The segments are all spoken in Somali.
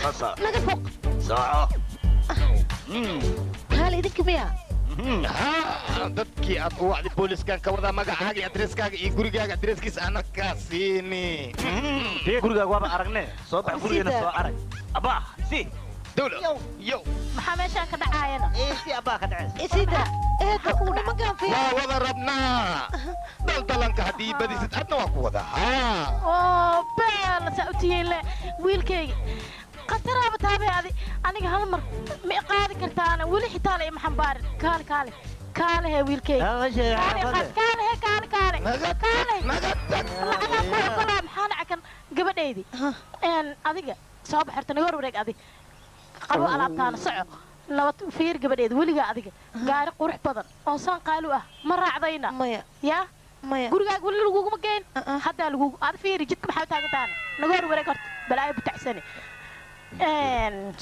صح naga foq صح kaal idinka miya ها dadkii aad u wacdi booliiskan ka wada magacaaga iyo adreskaaga iyo gurigaaga adreskiisa ana kaa siini gurigaaga waaba aragne soo bax gurigeena soo arag abaa si dawla yo maxaa meeshaan ka dhacaayana si abaa ka dhacaysa isida eedo nimankaan fiir waa wada rabnaa daldalanka haddii badisid adna waa ku wada haa oo beel saa u tihiinle wiilkayga qataraaba taabay aniga hal mar ma qaadi kartaana weli xitaa la ima xambaarin kaale hee wiilkayga kaale maxaa dhacakan gabadhaydii adiga soo baxarta naga hor wareeg adig qabo alaabtaana soco nabad fiir gabadheeda weligaa adiga gaari qurux badan oo saan qaalu ah ma raacdayna maya yaa maya gurigaaga weli laguguma geyn haddaa lagugu ad fiiri jidka maxaa taagantaana naga hor wareeg horta balaayo butacsani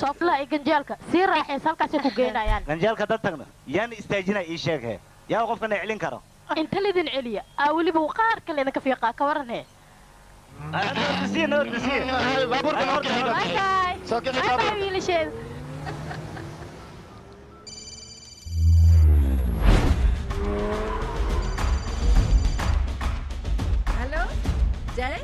sooflaha iyo ganjeelka sii raaxaysa halkaasay ku geynayaan ganjeelka dad tagna yaan istaajina ii sheeg hee yaa qofkana celin karo inta lidin celiya aa weliba qaar kale idinka fiiqaa ka waran hee wiilasheeda Hello, Jay?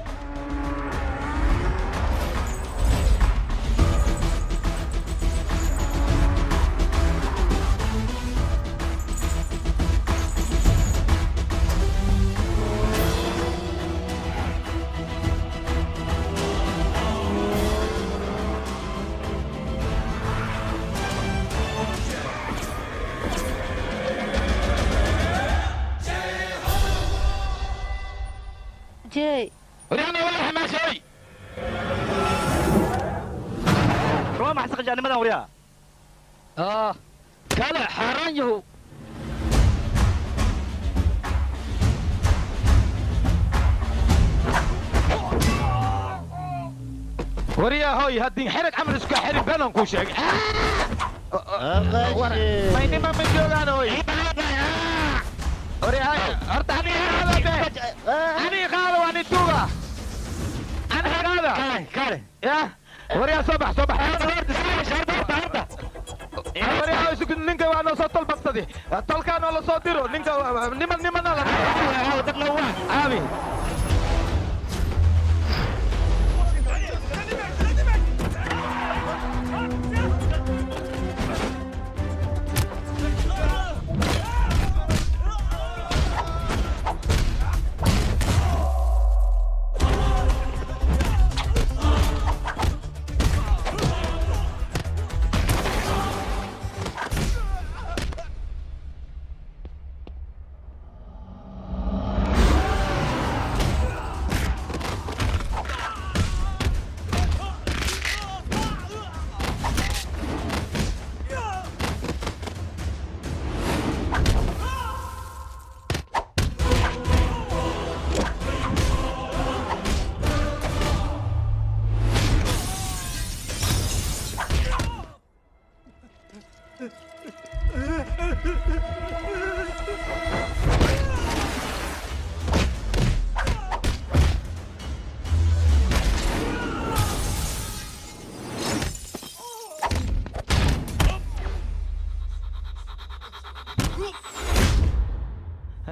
jay ورينا والله ما شيء روح ما حسق جاني مدام وريا كلا حران يهو وريا هوي هدين حرق عمل اسكو حرق بلن كو شيء ما ينما من جوغان هوي وريا ارتحني هذا أنا قالوا أنا توغا أنا قالوا كاري يا وريا صباح وريا يسوق نينكا وانا صوت البطة الطلقان ولا صوتيرو نينكا نمن لا تقلوا عامي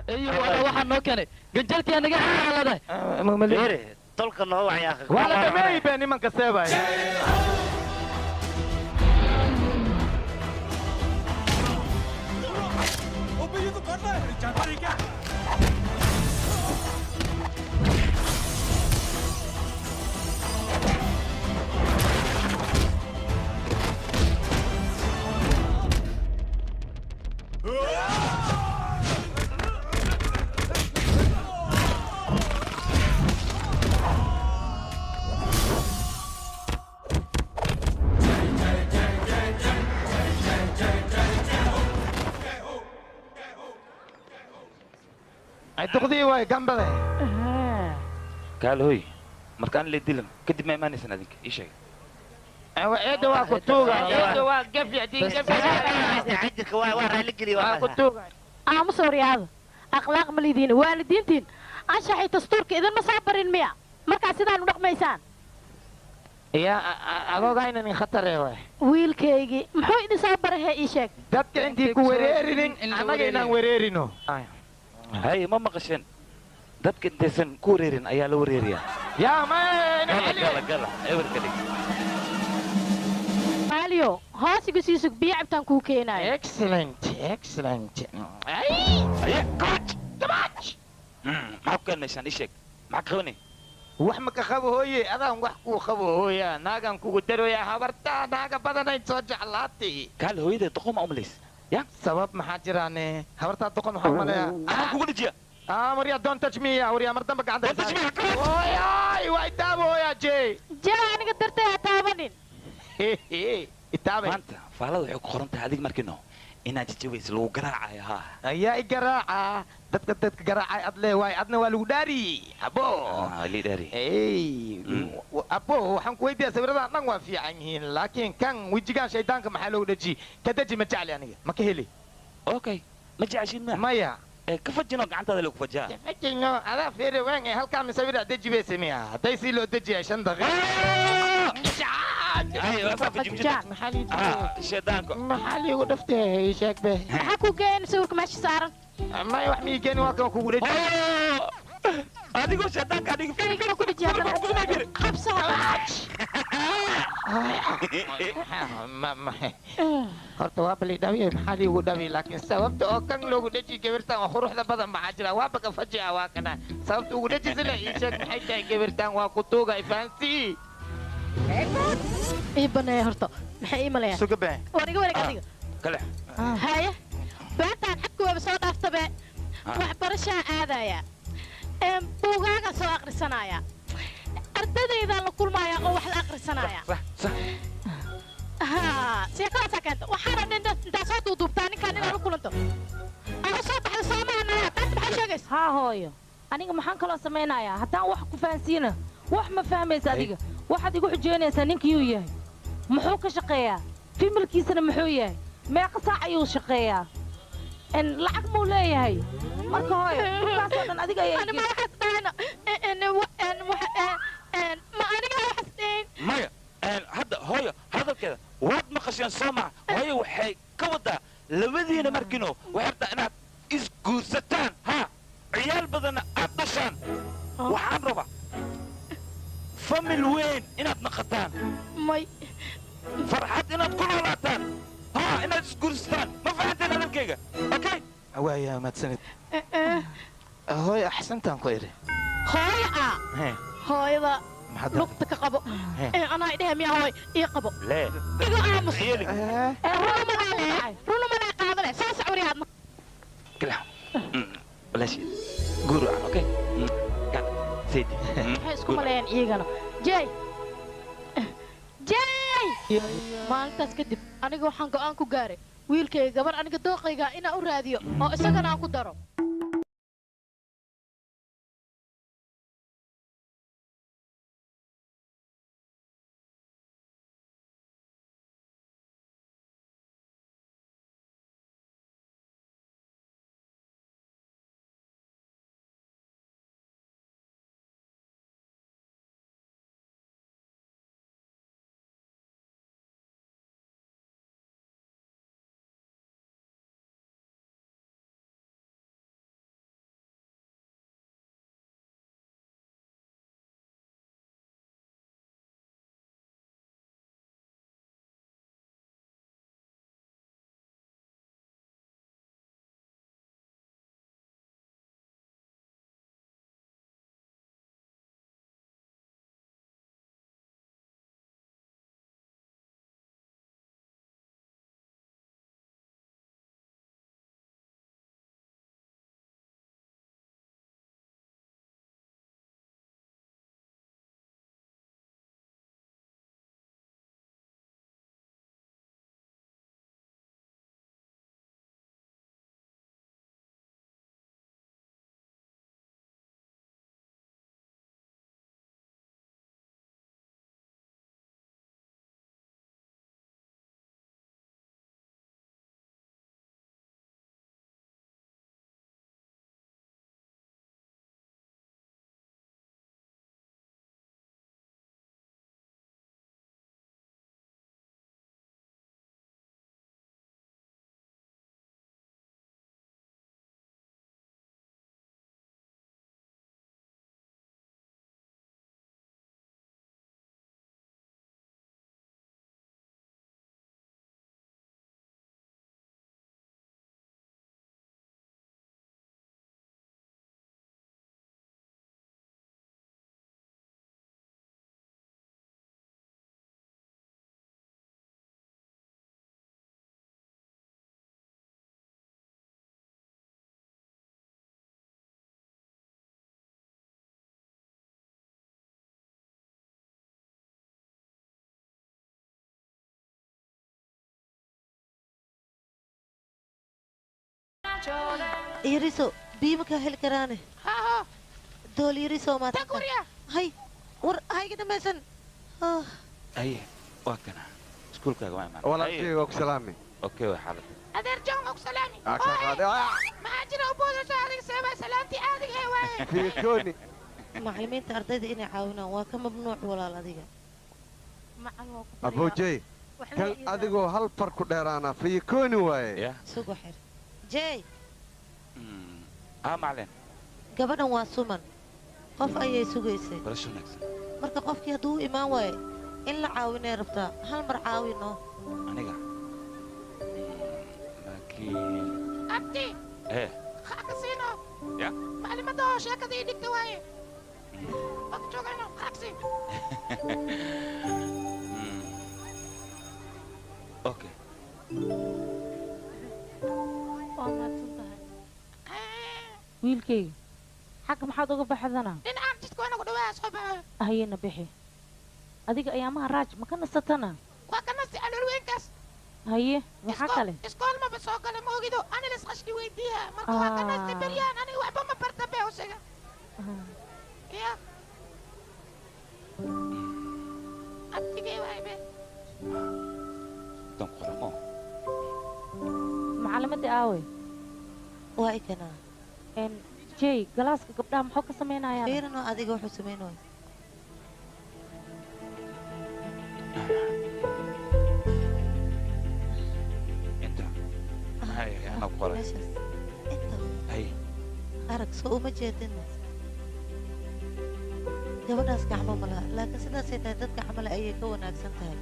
ايوه waxaan noo keenay ganjalkii naga xaaladahay ممليري طلق النوع يا اخي ولا دمي بيني من كسبه تقضي واي جنبه قال هوي مركان اللي ديلن كدب ما يماني سنادك ايش هي ايوه waa ku tuuga waa gafyadii عندك waa لقلي waa ku tuuga ama sooriyaada akhlaaq ma lidiin waalidiintiin anshaxay dastuurka idin ma soo barin miya markaa sidaan u dhaqmaysaan يا أبوغا إنني خطر يا wiilkaygii muxuu idin soo barahee ii sheeg دتك أنتي كوريرين أنا جينا وريرينو hay ma maqasheen dadka intaysan ku wareerin ayaa la wareeriyaa يا مان gala ewerka dhig maaliyo hoosiga sii sug biyo cabtaan kuu keenaayo excellent aye coach tabaaj maxaa ku keenaysaan ii sheeg maxaa qabanay wax ma ka qabo hooye adaan wax kuu qabo hooya naagan kugu daroya habartaa naaga badanayd soo jeclaatay kaale hooyadeed doqoma umalays ya sabab maxaa jiraane habartaa doqon waxaa umaleeya anaa kugu dhajiya warya don't touch me warya mar damba gacanta hooyaay waa itaaba hooya jey jaa aniga dartay ha taabanin itaaba maanta faalada waxay ku qoran tahay adig markiino inaad jajabaysa lagu garaacayo haa ayaa i garaaca dadka garaacay ad leewaay adna waa lagu dhaari abo lidari abo waxaan ku weydiiyaa sawiradan dhan waa fiican yihiin laakiin kan wejigaan shaydaanka maxaa loogu dhaji ka daji ma jecli aniga ma ka heli okay ma jeceshin ma maya ka fajino gacantaada lagu fajaa fajino adaa feere waan ee halkaa mi sawira daji bay sameeya hadday si loo dajiyaa 5 daqiiqo shaydaanka maxaa liigu dhaftay sheeg be maxaa ku geeyeen sawirka meesha saaran maya wax mii keeni waa kan kugu dhaji adigoo shaydaanka adiga Kayga ku dhajiya qabso horta waa bali dhawiye maxaa liigu dhawi laakiin sababta oo kan loogu dhaji gabirtan waa quruxda badan maxaa jira waa baka fajica waa kana sababta ugu dhaji sila ii sheeg maxay tahay gabirtan waa ku tuuga ifaansii ii baneeya horta maxay ii maleeyaan suga bee war iga wareeg adiga kale haye beertaan xadku waaba soo dhaaftabe waxbarashaan aadaya buugaaga soo akhrisanaya ardadaydaan la kulmaya oo wax la akhrisanaya sheekadaasaa keenta waxaana intaa soo duuduubtaa ninkaan inaad la kulanto ama soo baxda soo maanaya taanta maxay sheegaysa haa hooyo aniga maxaan kaloo samaynayaa haddaan wax ku fahansiina wax ma fahmaysa adiga waxaad igu xujeynaysaa ninkiyuu yahay muxuu ka shaqeeyaa fimilkiisana muxuu yahay meeqa saac ayuu shaqeeyaa lacag muu leeyahay marka hooyo dhulkaasoo dhan adiga ma waxaas dhahayna ma aniga waxaas dhahayn maya hadda hooyo hadalkeeda waad maqasheen soo maa hooyo waxay ka wadaa labadiina markino waxay rabtaa inaad isguursataan haa ciyaal badanna aad dhashaan waxaan rabaa famil weyn inaad naqataan may farxad inaad ku noolaataan haa inaad isguursataan ma fahanteen hadalkayga okay waaya mahadsanid hooy axsantaan ku idhi hooyada lugta ka qabo anaa idhehe miya hooy ii qabo lee igu aamus yeeli runa malaa qaadale soo socoriyaadma kala balashi guru aan okay kan saydi maxay isku maleeyaan iyagana jey maalintaas kadib aniga waxaan go'aan ku gaaray wiilkayga gabar aniga dooqayga inaan u raadiyo oo isagana aan ku daro yariso biyo ma kaa heli karaane ها dool yariso maad تاكوريا hay war hayga dhamaysan Ah, haye waa kana iskuulkaaga waa imaan walaalkayga waa ku salaami okay waa xaaladda أدير جونك سلامي aka qaade ما أجرى أبوه سعرك سبع سلامتي هذه هي وين fiikooni macallimiinta ardayda inay caawinaan waa ka mamnuuc walaal adiga aboojey kan adigoo hal far ku dheeraana fiikooni waaye ya sugu xir jey macalin gabadhan waa suman qof ayay sugaysay barasho wanaagsan marka qofkii hadduu u imaan waayo in la caawinay rabtaa hal mar caawino aniga laakiin أبتي eh خاك سينو ya معلمة ده شاكة دي ديك تواي أكتوك أنا خاك سين okay waa mahadsantahay wiilkayga xagga maxaad uga baxdana إن أنت تكون أقول له أصحابها hayena bixi adiga ayaamaha raaj ma ka nasatana وكنا سألوا الوين كاس haye maxaa kale إسكول ما بسوق أنا ما أجدو أنا لسه خشني ويديها ما كنا استبريان أنا وحبة ما برتبه وسجى يا أبتي جاي واي بي dan qoramo macalimadii aawe waa ikanaa jey galaaska gabdhaha muxuu ka samaynayaan fiirinoo adiga wuxuu samaynayo inta hay ana qoray meeshaas inta hay arag soo uma jeedin gabadhaas gacmo ma laha laakiin sidaasay tahay dad gacmo leh ayay ka wanaagsan tahay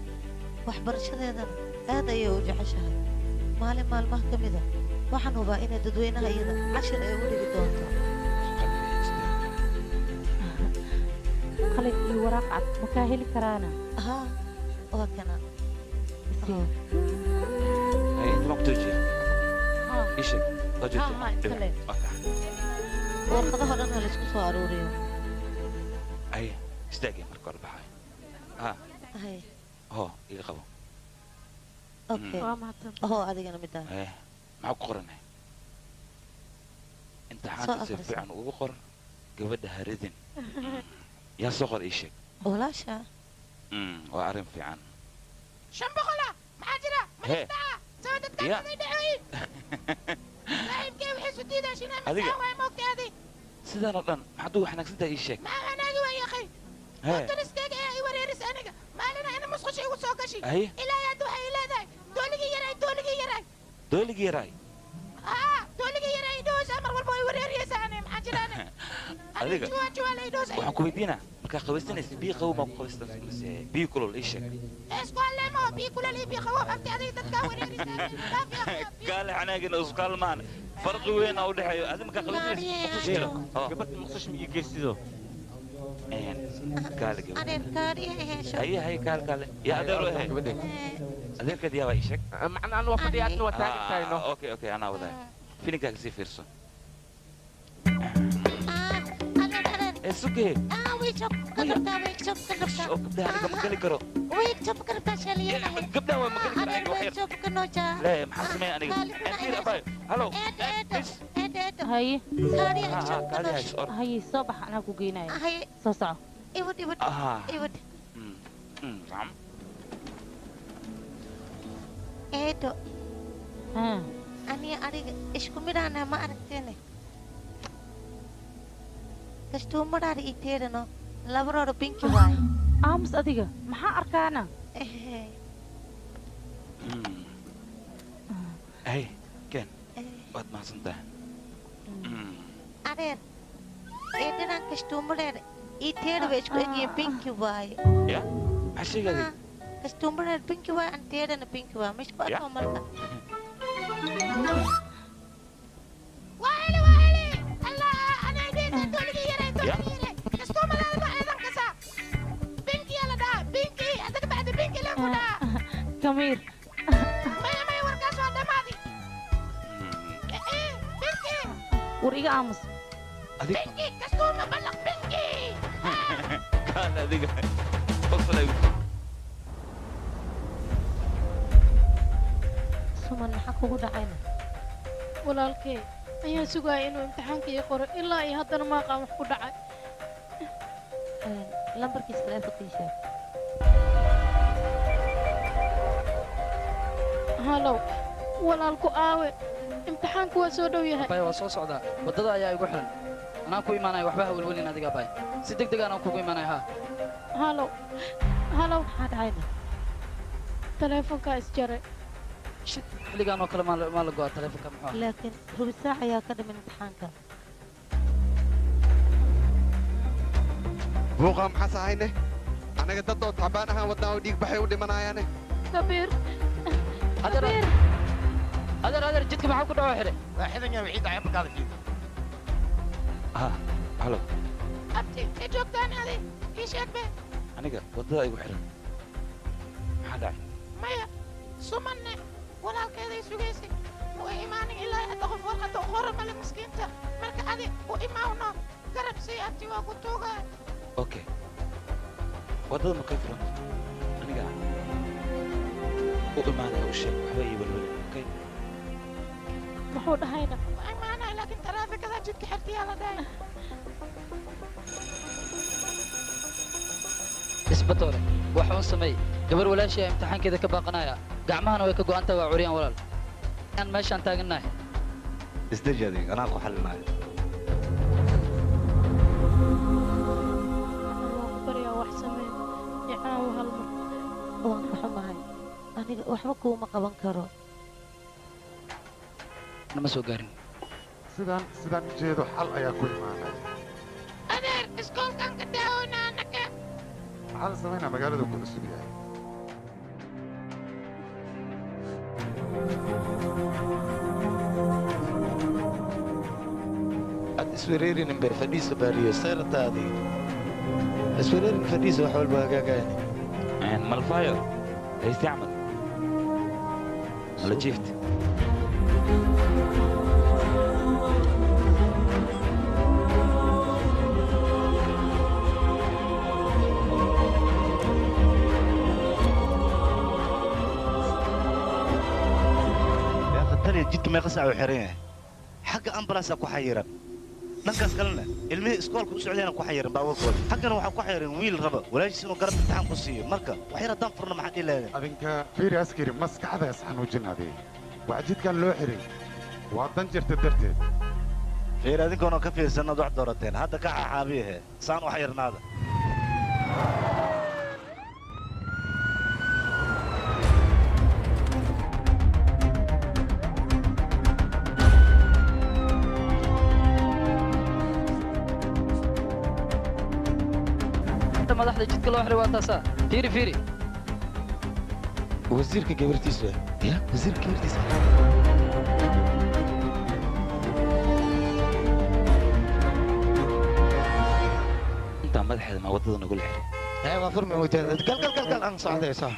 waxbarashadeedana aad ayay u jeceshahay maalin maalmaha ka mida waxaan hubaa inay dadweynaha iyada cashir ay u dhigi doonto qalin iyo waraaq cad ma kaa heli karaana haa waa kana hay inta maqtuujiya isheg ها iskale warqadaha dhan ha laysku soo aruuriyo hay istaagay marka hore baxay ha hay ho iga qabo okay waa mahadsan ahoo adigana midaan maxaa ku qoranay imtixaanka si fiican ugu qor gabadha haridin yaa soo qor ii sheeg walaasha waa arrin fiican شنبخلا معاجرة هي. مليسة سودت يا. كان يدعوين لاعب كيف يحسوا ديدا شنو هذيك. مساوي موقتي هذه sidaan oo dhan maxaad ugu xanaagsantahay ii sheeg ما انا قوي يا اخي hee قلت نستيق اي وريرس انا ما لنا انا مسخش اي وسوقشي haye الى يا دوحي الى ذا دولقي يراي دولقي يراي dooligii yaraay دولقي يراي دوس امر والبوي وريريس انا معاجرة انا هذيك. جوا جوا لا يدوس waxaan ku weydiinaa markaa qabaystanaysa biyo qabow maa ku qabaystanaysa mise biyo kulul ii sheeg اسكول لما بيقول لي بيخوف انت هذه تتكون وريريس ما في gaale xanaagina iskaalmaan farqi weyn oo u dhexeeyo adi markaa qabaystanaysa maqsush jira gabadh maqsush ma ii geysido gaale gabadh adeerkaadii hesho haye haye kaal kaale yaa adeero ahay adeerkeed yaa baa ii sheeg macnaa anu waa fadhiya adna waa taagan tahay no okay okay anaa wadaa filinkaaga sii fiirso ee sugee oo gabdhaha aniga ma geli karo gabdhaha waa ma geli karo aniga wax yar lee maxaa sameeya aniga andiir abaayo halo bis haye kaadi hays or haye soo bax anaa ku geynaya soo soco aha ram eedo haa aniga adiga isku midhaana ma aragteene kastuumadhaada ii teedhano labarooda binki waaye aamus adiga maxaa arkaana hey ken waad mahadsantahay adeer eedhanaan kastuumadheeda ii teedha bay isku egyihiin binki waaye ya maxaa sheegaaday kastuumadheeda binki waaye aan teedhana binki waaye mishku adoo marka واهلي واهلي الله انا يديس دولقي يراي دولقي يراي كستوما لا ما ايضا كسا بنكي يلا دا بنكي هذاك بعد بنكي لا فدا kamiir ما يوركاس وانا ماضي ايه بنكي war iga aamus adig بنكي كستوما بلغ بنكي kaan adiga qoslay suman maxaa kugu dhacayna walaalkay ayaan sugaya inuu imtixaanka ii qoro ilaa iyo haddana maaqaan wax ku dhacay lambarkiisa taleefonkiisa halow walaalku aawe imtixaanku waa soo dhow yahay bay waa soo socdaa waddada ayaa igu xiran anaan ku imaanaya waxba ha welwelin adiga bay si degdeg anaan kugu imaanaya haa halow halow maxaa dhacayna taleefonkaa isjaray shid xilligaan oo kale maa la go'a taleefonka muxuu ah laakiin rubi saac ayaa ka dhiman imtixaanka buuqaa maxaas ahayne anaga dad oo tacbaan ahaan wadnaa oo dhiig baxay u dhimanayaane kabiir adeer jidka maxaa ku dhawo xidhe waa xidanya wixii dhacay markaada fiid halo abti ka joogtaan adi ii sheeg be aniga waddada igu xiran maxaa dhacay maya sumanne walaalkeeday sugaysay u imaanin ilaa hadda qof warqadda u qora male miskiinta marka adi u imaawno garab sii abti waa ku tuugaa okay waddada makay furan aniga u imaanaya u sheeg waxba ii welwelin okay muxuu dhahayna waa imaanaya laakiin taraafikada jidka xirtiyaa la dhahay isbatoore wax uun sameey gabar walaashii aa imtixaankeeda ka baaqanaya gacmahana way ka go'antahay waa curiyaan walaal aan meeshaan taagannahay isdeji adig anaa ku xallinayo baryaa wax samee icaawo hal mar waan ka xumahay aniga waxba kuuma qaban karo nama soo gaarin sidaan ujeedo xal ayaa ku imaanaya adeer iskoolkan ka daawoona anaka maxaa la samaynaa magaalada ku cusub yahay ad iswereerinin ber fadhiisa baariyo sayrataadi iswereerin fadhiisa wax walba hagaagayan malfayo haystacmal la jiifti jidka meeqa saac uu xiran yahay xagga ambalaasaa ku xayiran dhankaas kalena ilmihii iskoolka u socdayna ku xayiran baabuurkooda xaggana waxaa ku xayiran wiil raba walaashiis inuu garab imtixaan ku siiyo marka wax yar haddaan furna maxaa dhihi leedahay adinka fiiri askari maskaxda isxanuujin adee wax jidkan loo xiray waa dan jirta darteed fiir adinkoonoo ka fiirsannaad wax doorateen hadda ka xaaxaabiyahe saan wax yarnaada madaxda jidka loo xiray waa taasaa fiiri wasiirka gabartiisa ya wasiirka gabartiisa intaa madaxeeda ma waddada nagula xiray waa furmi weyteen gal aan socday sox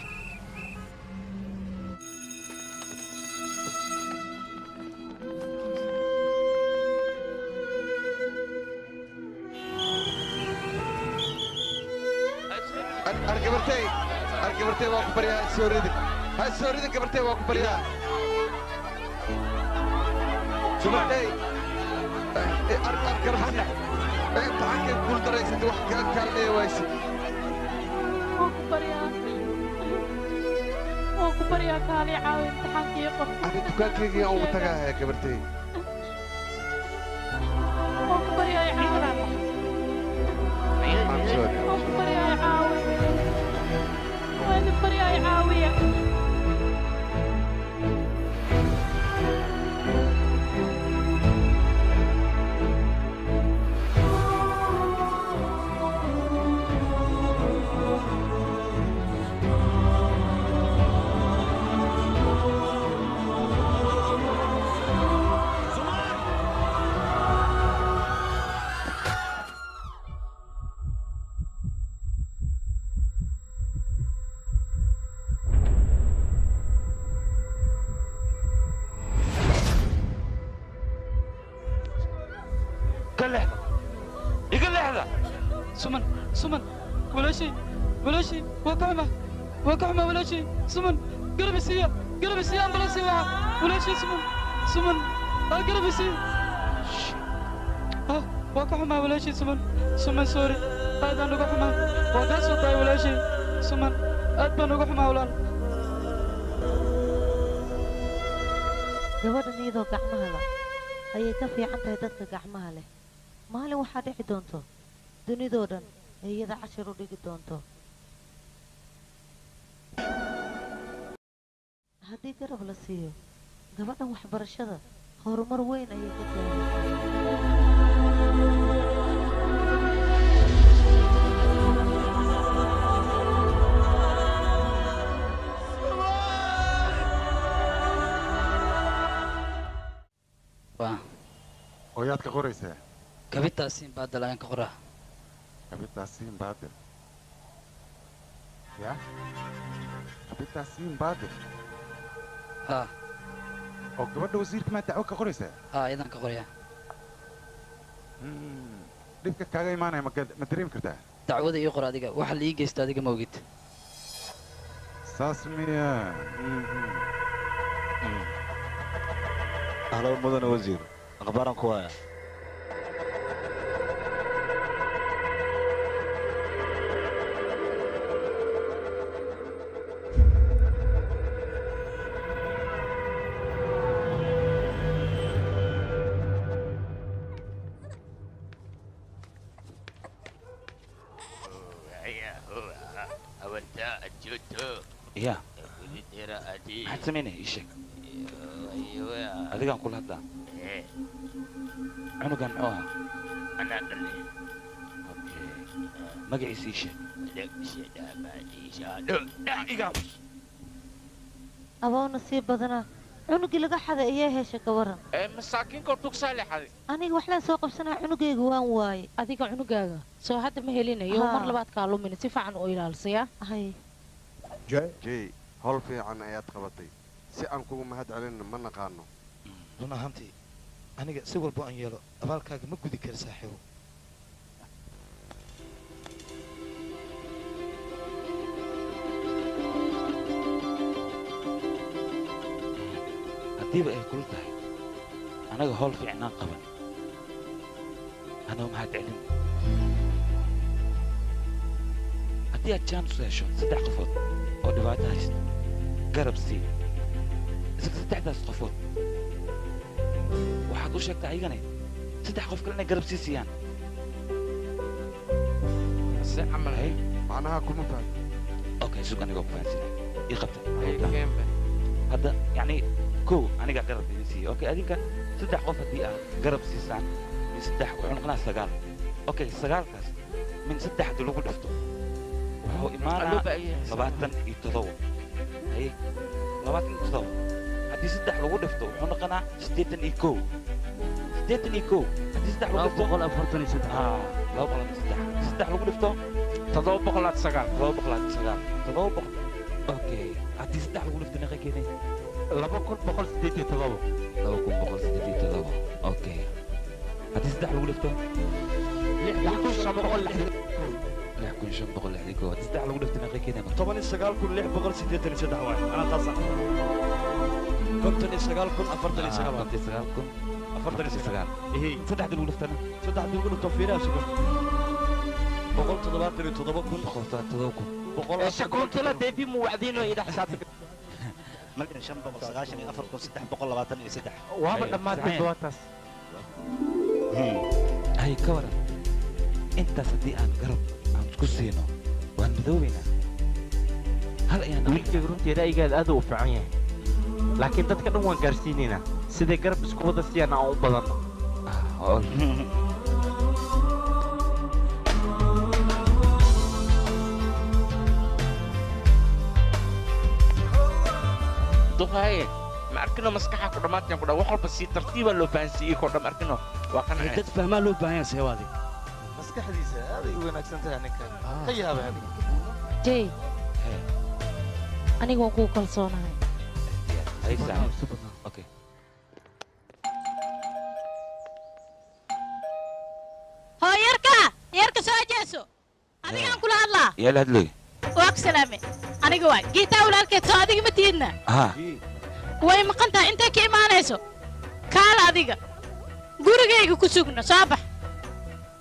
gabartay waa ku baryaa ha soo ridin gabartay waa ku baryaa subaxdey argarxana imtixaankay guul daraysatay wax kaa kaalmeeya wayse waan ku baryaa kaali caawi imtixaankii qof ani dukaankaygii aan ugu tagaaya gabartay waan ku baryaa caawi waan ku baryaa caawi waan ku baryaa caawiya سمن ولا شيء وكعمة ولا شيء سمن قلب السيارة أمبلانسي ولا شيء سمن قربسي وكح ما ولا شيء سمن سوري هذا نقح ما وقاس وطاي ولا شيء سمن أدبا نقح ما ولا gabadhan iyadoo gacmaha la ayay ka fiican tahay dadka gacmaha leh maalin waxaa dhici doonto dunidoo dhan ee iyada cashir u dhigi doonto haddii garab la siiyo gabadhan waxbarashada horumar weyn ayay ka oo yaad ka qoraysaa kabitaasiin baadal ayaan ka qoraa kabitaasiin baadil ya kabitaasiin baadil haa oo gabadha wasiirka maa dacwo ka qoraysaa haa ayadaan ka qorayaa dhibka kaaga imaanaya ma dareemi kartaa dacwada ii qor adiga waxa la ii geysta adiga ma ogid saas miya ahlo mudane wasiir akhbaaran ku haya يا maxaad samaynaya ii sheeg adigaan kula hadlaa cunugan muxuu ahaa magaciisa ii sheeg aboona sii badanaa cunugii laga xaday ayaa hesha ka waran masaakiinka tugsaa leexaday aniga waxlaan soo qabsanaa cunugayga waan waaye adiga cunugaaga soo hadda ma helinayo mar labaad kaa lumina si fiican u ilaalsaya hay jay howl fiican ayaad qabatay si aan kugu mahad celinna ma naqaano run ahaantii aniga si walba aan yeelo abaalkaaga ma gudi kara saaxiibo haddiiba ay kula tahay anaga howl fiicnaan qaban anoo mahad celin haddii aad jaan usu hesho 3 qofood oo dhibaato haysta garab sii isaga 3daas qofood waxaad u sheegtaa ayagana 3 qof kale inay garab sii siiyaan si camal hay macnaha kuma faham okay sug anigoo ku fahansinay ii qabta hadda yacni kow anigaa garab idin siiya okay adinka 3 qof haddii aad garab siisaan min 3 wuxuu noqonaa 9 okay 9kaas min 3 haddii lagu dhifto wuxuu imaanaa 27 haye 27 haddii 3 lagu dhifto wuxuu noqonaa 81 haddii 3 lagu dhifto 243 haa 243 3 lagu dhifto 709 okay haddii 3 lagu dhifto meeqa keenay 2187 okay haddii 3 lagu dhifto 6560 saddex lagu dhifto meeqa keenay 19683 waay ana taasa 19449 saddexda lagu dhiftana saddexda lagu dhifto fiiraha sugan 177 shakuuntala deebi muwacdiinoo ida xisaabta markan 594,323 waaba dhammaatay doontaas hay ka waran intaas haddii aan garab aan isku siino waan madoobaynaa hal ayaan wiilkayga runtii ra'yigaada aad u fiican yahay laakiin dadka dhan waan gaarsiinaynaa siday garab isku wada siiyaan aan u badanno duqaaye ma arkino maskaxa ku dhammaatayaan ku dhaa wax walba si tartiibaa loo fahansiiyey koo dham arkino waa qanacay dad fahmaa loo baahan yahay seewaadi maskaxdiisa aaday u wanaagsan tahay ninkan ka yaaba adiga jay aniga waan kugu kalsoonahay okay hoo yarka soo jeeso adigaan kula hadlaa yaa la hadlay waa ku salaame aniga waay giitaa walaalkeed soo adiga ma tiidna ها way maqan tahay intay ka imaanayso kaala adiga gurigayga ku sugna soo bax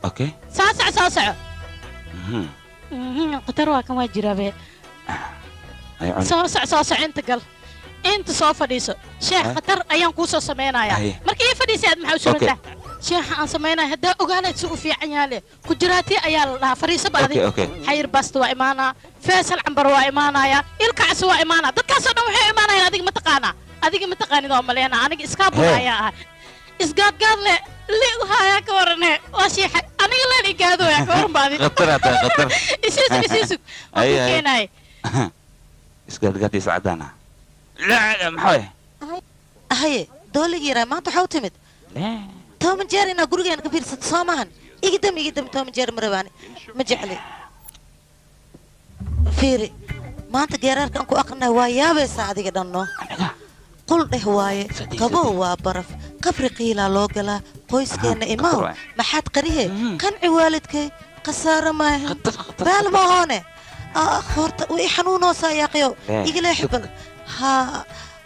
okay soo soco mhm qatar waa kan waa jiraabe ay cun soo soco inta gal inta soo fadhiiso sheekh qatar ayaan kuu soo samaynayaa markii fadhiisay aad maxaa u sugantaa sheekha aan samaynayo haddaa ogaanayd si u fiican yaale ku jiraati ayaa la dhahaa fadhiiso ba adiga xayir basta waa imaanaa faysal cambar waa imaanaya ilkacsi waa imaanaa dadkaasoo dhan waxay imaanayaan adiga ma taqaanid oo maleena aniga iskaa buuhayaa ah isgaadgaad le liigu haayaa ka warane waa sheekha aniga leen igaadooya ka waran baadi qatar isiisug waa ku keenaay isgaadgaadii sacadaana لا محوي haye dooligii yaraa maanta waxaa u timid toban jeer inaa gurigeena ka fiirsato soo maahan igidam toban jeer ma rabaani ma jecli fiiri maanta geeraarka aan ku aqrinay waa yaabaysaa adiga dhanno qul dheh waaye qabow waa baraf qabri qiilaa loo galaa qoyskeenna imaaw maxaad qarihe qanci waalidkay khasaaro maahan baal mahoone horta way xanuunoosaa yaaqiyow igala xibal ها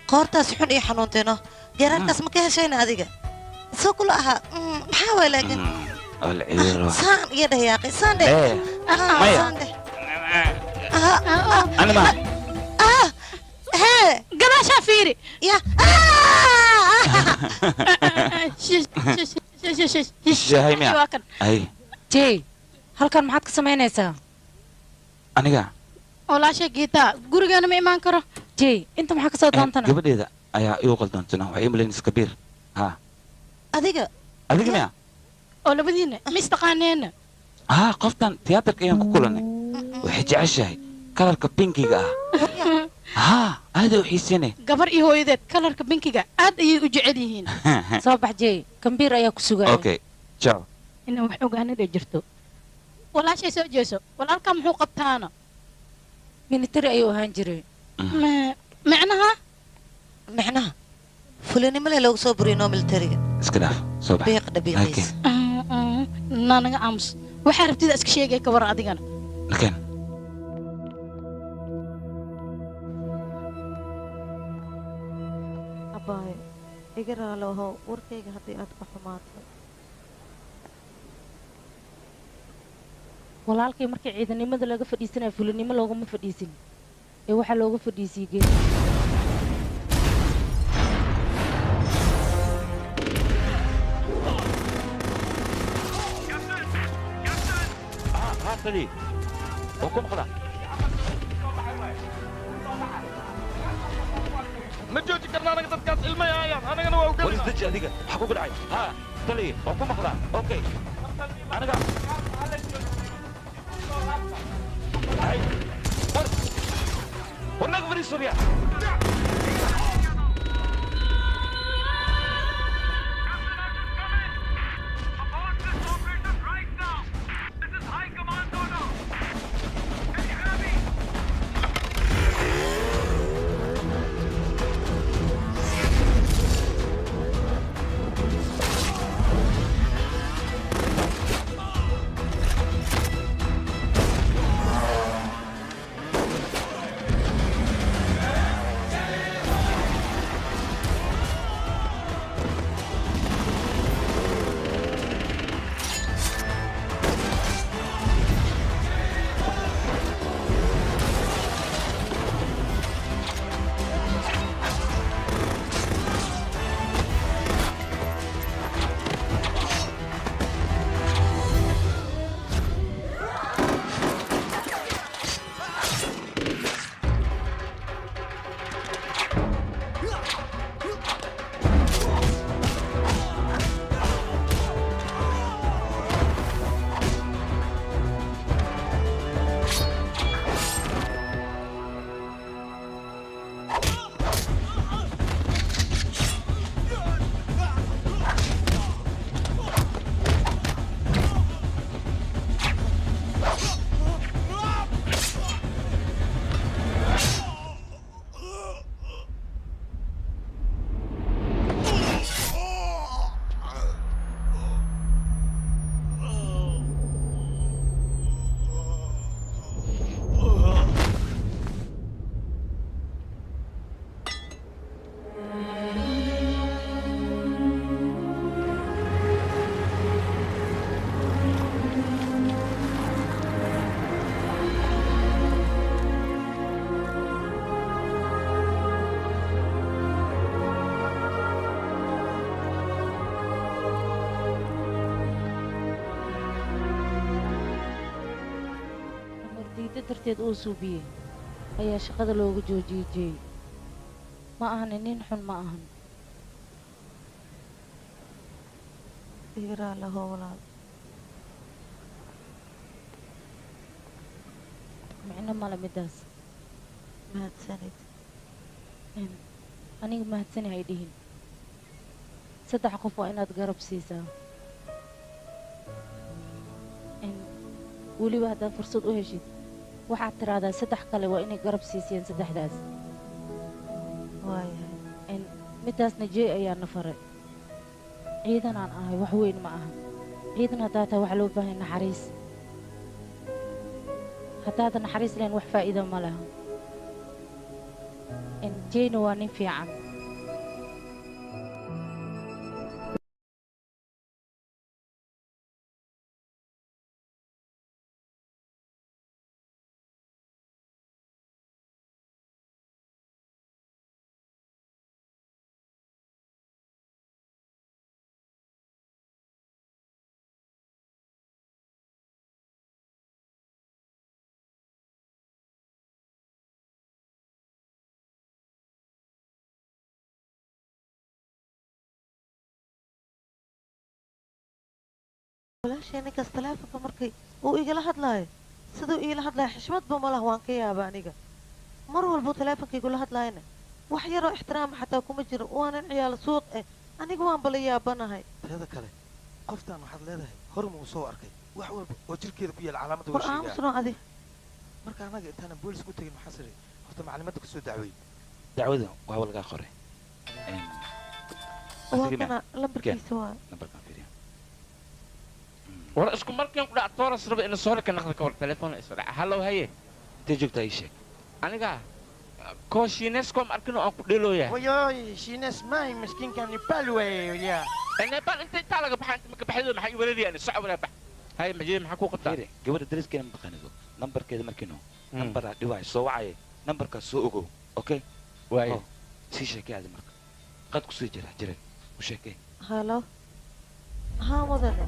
قورتاس حن إيه حنونتنا جرانكاس ما كهشين هذيك سوكل أها محاول لكن سان يده يا أخي سان ده سان ده أنا ما ها قلا شافيري يا هاي ميا هاي جي هل كان معك سمينيسا أنا ولا شيء جيتا gurigeena ma imaan karo jey inta maxaa ka soo doontana gabadheeda ayaa igu qaldoontana waxay imaleyn iskabiir ha adiga miya oo labadiina ma istaqaaneena qoftan tiyaatarka ayaan ku kulanay waxay jeceshahay kalarka binkiga aad u xiisinay gabar iyo hooyadeed kalarka binkiga aad ayay u jecel yihiin soo bax jey kambiir ayaa ku sugaya okay ciao inaan wax ogaanada jirto walaashay soo jeeso walaalka muxuu qabtaana military ayuu ahaan jiray macnaha fulinimo le loogu soo buriyo noo militariga iska dhaaf soo bax biiq dhabiiqiis naanaga aamus waxaa rabtida iska sheegay ka war adigana nakeen abaayo iga raalo ahow warkayga haddii aad ka xumaato walaalkay markii ciidanimada laga fadhiisanaya fulinimo loogama fadhiisin ee waxaa looga fadhiisiyey geed هاتلي وكم خلا ما جوجي كرنا أنا قدرت كاس علمي أنا أنا وأوكل وليس دج أديك حكوا بالعين ها تلي وكم خلا أوكي أنا قاعد هاي ورناك فري سوريا shida darteed uu suubiyey ayaa shaqada looga joojiyey jeey ma ahani nin xun ma ahan igiraa laho walaal micno male midaas mahadsanid aniga mahadsani hay dhihin 3 qof waa inaad garab siisaa weliba haddaad fursad u heshid waxaad tiraahdaa 3 kale waa inay garab siisiyeen 3daas waayahay midaasna jeey ayaa na faray ciidan aan ahay wax weyn ma aha ciidan haddaa tahay waxaa loo baahay naxariis haddaadan naxariis lahayn wax faa'iida ma laha jeeyna waa nin fiican walaashee ninkaas taleefonka markay uu igala hadlaayo siduu iila hadlaayo xishmadba ma lah waan ka yaaba aniga mar walbuu taleefonka igula hadlaayana wax yaroo ixtiraama xataa kuma jiro waanan ciyaal suuq eh aniga waan bala yaabanahay teeda kale qoftaan waxaad leedahay hor muu soo arkay wax walba oo jirkeeda ku yaala calaamadda war aamusno adi marka anaga intaanan boolis ku tegin maxaa siri horta maclimadda ka soo dacweey dacwada waa lagaa qoray waa kana lambarkiisa waa war isku markiin ku dhac tooras raba in soo ka naqda ka war telefoon isoo dhac hallo haye intee joogtaa ii sheeg aniga ko shiineskom arkino aan ku dhelooya wayoy shiines maay miskiinkan nepal wey ya nepal inta intaa laga baxay inta maka baxdo maxay weerariyaan socod wala bax haye majee maxaa ku qabtaa gabadha dariskeena ma taqaanido nambarkeeda markiino nambar aa dhiwaay soo wacay nambarkaas soo ogow okay waaye sii sheekay aadi marka qad ku sii jira u sheekay halo haa mudane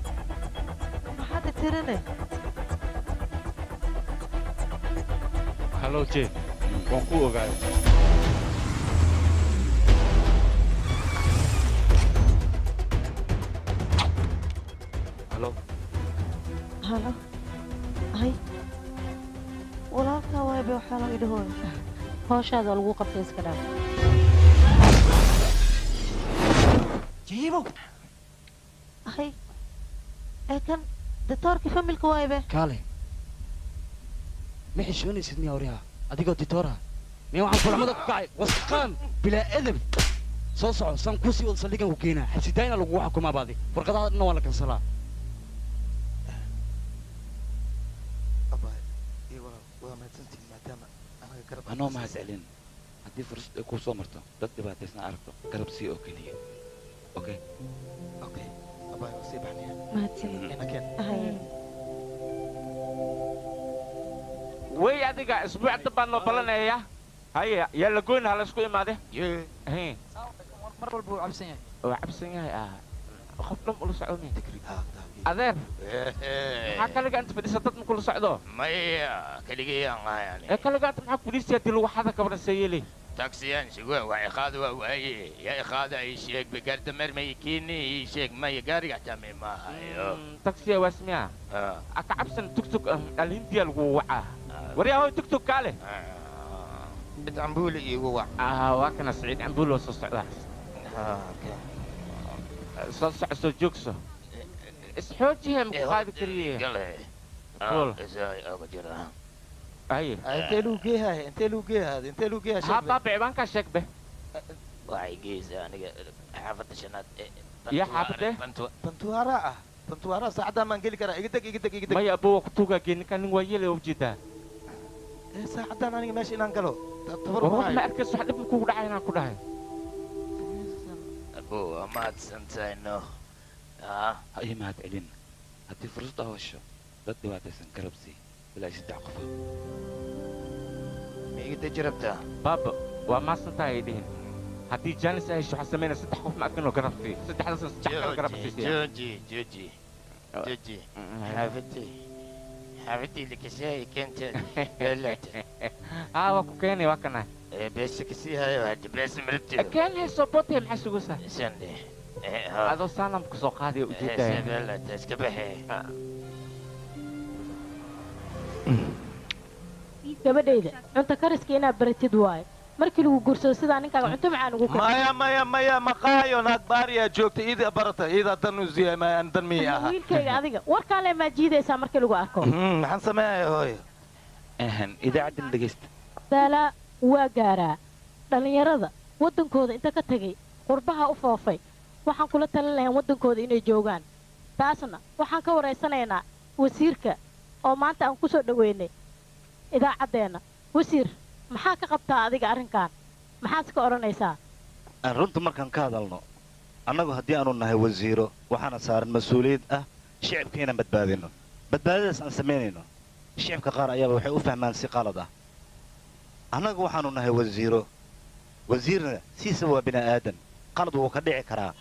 maxaad tirine hallo jee waan ku ogaaday halo halo hay walaalkaa waaybe waxaa loo idhahooy hawshaada lagu qabtay iska dhaaf jiibo hay kan ditoorkii familka waaybe kaale ma xishoonaysid miyaa waryaha adigoo ditoora miyaa waxaan furmada ku kacay wasqaan bilaa edab soo soco saan kusii wada saldhigan ku keenaa xabsidaayna lagugu xukumaa baadi warqadaha dhanna waa la kansalaa waa mahadsantihin maadaama anaga garab anoo mahad celin haddii fursad ay kuu soo marto dad dhibaataysna aragto garab sii oo keliya okay okay abay waa sii baxnaya mahadsanid inakeen way adiga isbuucda baan noo balanaya haye yaa la goyn ha la isku imaade mar walba wuu cabsan yahay waa cabsan yahay qof dhan ula socdo miya adeer maxaa kaliga inta fadhisa dad ma kula socdo maya kaligayaan ahayaani ee kaliga inta maxaa fadhiisiya dil waxada gabadha seeyeli taksiyaan sugo waa iqaada waa waaye yaa iqaada ay sheeg bigaarda mermay kiini ii sheeg maya gaariga tami maahayo taksiya waasmiya aka cabsan tugtug alhindiya lagu wacaa waryaa hoy tugtug kaale cid cambuuli iigu wac waa kana saciid cambuuli oo soo socdaa soo soco soo joogso isxoojihe maku qaadi kariye aye intee luu geehaad haa baabe cibaankaa sheeg be waxay geysaa aniga xaafadda shanaad iyo xaafadee bantuwaara saacaddaa maan geli karaa iga deg maya abo waa ku tuugaa geeninka nin waa yeelay ujeedaa saacaddaan aniga meesha inaan galo war wax ma arkayso wax dhib ma kugu dhacay inaan ku dhahay abo waa mahadsantahay no ha ii mahad celin haddii fursad aa hesho dad dhibaataysan garab sii ilaa 3 qof ma iga deji rabtaa baaba waa maasantahay ay dhihin haddii jaanis ay hesho waxaa sameynaya 3 qof ma arkinoo garab sii 3 garab siisiya jooji xaafadii حبيبتي لك شيء كنت بلعت وكيني وكنا بس كسيها وهدي بس مرتي كان هي صبوتي محسوسة سندي هذا سالم كسوق هذه وجدها بلعت اسكبحي gabadhayda cunto kariska inaad baratid waayo markii lagu guursado sidaa ninkaaga cunto macaan ugu maya maqaayo naag baariyaa joogta iida barata iida dan u ziyay mayaan dan mii aha wiilkayga adiga warkaan le maa jiidaysaa markii lagu arko maxaan sameeyay hooyo idaacaddan dhegaysta daalaa waa gaaraa dhallinyarada waddankooda inta ka tegay qurbaha u foofay waxaan kula talin lahayn waddankooda inay joogaan taasna waxaan ka waraysanaynaa wasiirka oo maanta aan ku soo dhoweynay idaacaddeenna wasiir maxaa ka qabtaa adiga arrinkan maxaad ka odhanaysaa runta markaan ka hadalno annagu haddii aanu nahay wasiiro waxaana saaran mas-uuliyad ah shicibka inaan badbaadino badbaadadaas aan samaynayno shicibka qaar ayaaba waxay u fahmaan si qalad ah annagu waxaanu nahay wasiiro wasiirna siisa waa bini aadan qalad wuu ka dhici karaa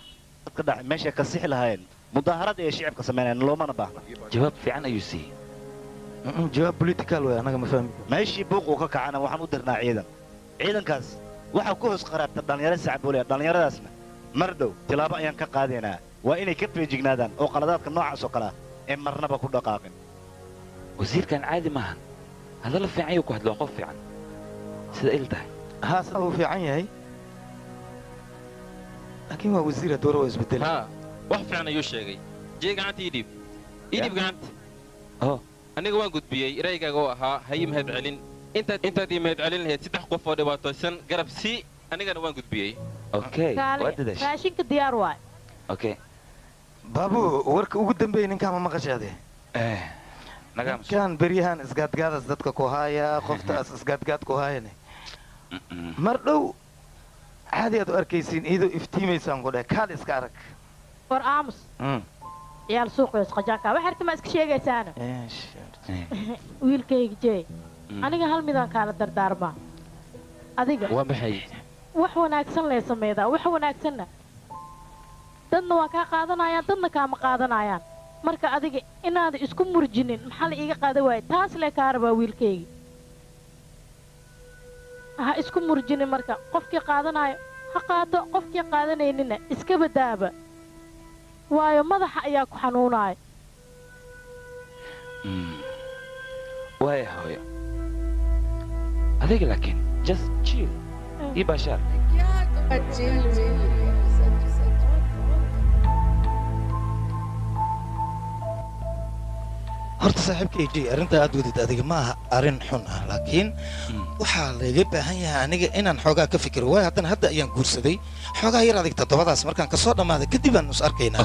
dadka dhac meeshay ka sixi lahayn mudaaharad ay shicibka samaynayaan loomana baahna jawaab fiican ayuu siiyey jawaab political way anaga ma fahmi meeshii buuquu ka kacana waxaan u dirnaa ciidankaas waxaa ku hoos qaraabta dhallinyaro sacbooliya dhallinyaradaasna mar dhow tilaabo ayaan ka qaadaynaa waa inay ka feejignaadaan oo qaladaadka noocaas oo kale ah ee marnaba ku dhaqaaqin wasiirkan caadi maahan hadalla fiican ayuu ku hadloo qof fiican sida il tahay haasa uu fiican yahay laakiin waa wasiira doora waa isbedela wax fiican ayuu sheegay jee gacanta idhiib gacanta aniga waan gudbiyey raygaaga oo ahaa hayi mahad celin intaad ii mahad celin lahayd 3 qof oo dhibaataysan garab sii anigana waan gudbiyey raashinka diyaar waay baabu warka ugu dambeeyay ninkaan ma maqashaade ninkaan beryahan isgaadgaadaas dadka ku haaya qoftaas isgaadgaad ku haayane mar dhow caadi aad u arkaysiin iyadoo iftiimaysaan ku dheh kaal iska arag war aamus ciyaal suuqees qajaanka wax artama iska sheegaysaana wiilkayga jee aniga hal midaan kaala dardaarmaa adiga waa maxay wax wanaagsan lee sameedaa wax wanaagsanna dadna waa kaa qaadanayaan dadna kaama qaadanayaan marka adiga inaad isku murjinin maxaa la iiga qaadan waaya taas lee kaa rabaa wiilkayga ha isku murjinin marka qofkii qaadanayo ha qaato qofkii qaadanaynina iska badaaba waayo madaxa ayaa ku xanuunaya waaya hooyo adiga laakiin just chill ii baashaar horta saaxiibka AJ arrinta aad wadid adiga ma aha arrin xun ah laakiin waxaa laga baahan yahay aniga inaan xoogaa ka fikiro waayo haddana hadda ayaan guursaday xoogaa yar adig toddobadaas markaan ka soo dhammaaday kadib aan is arkaynaa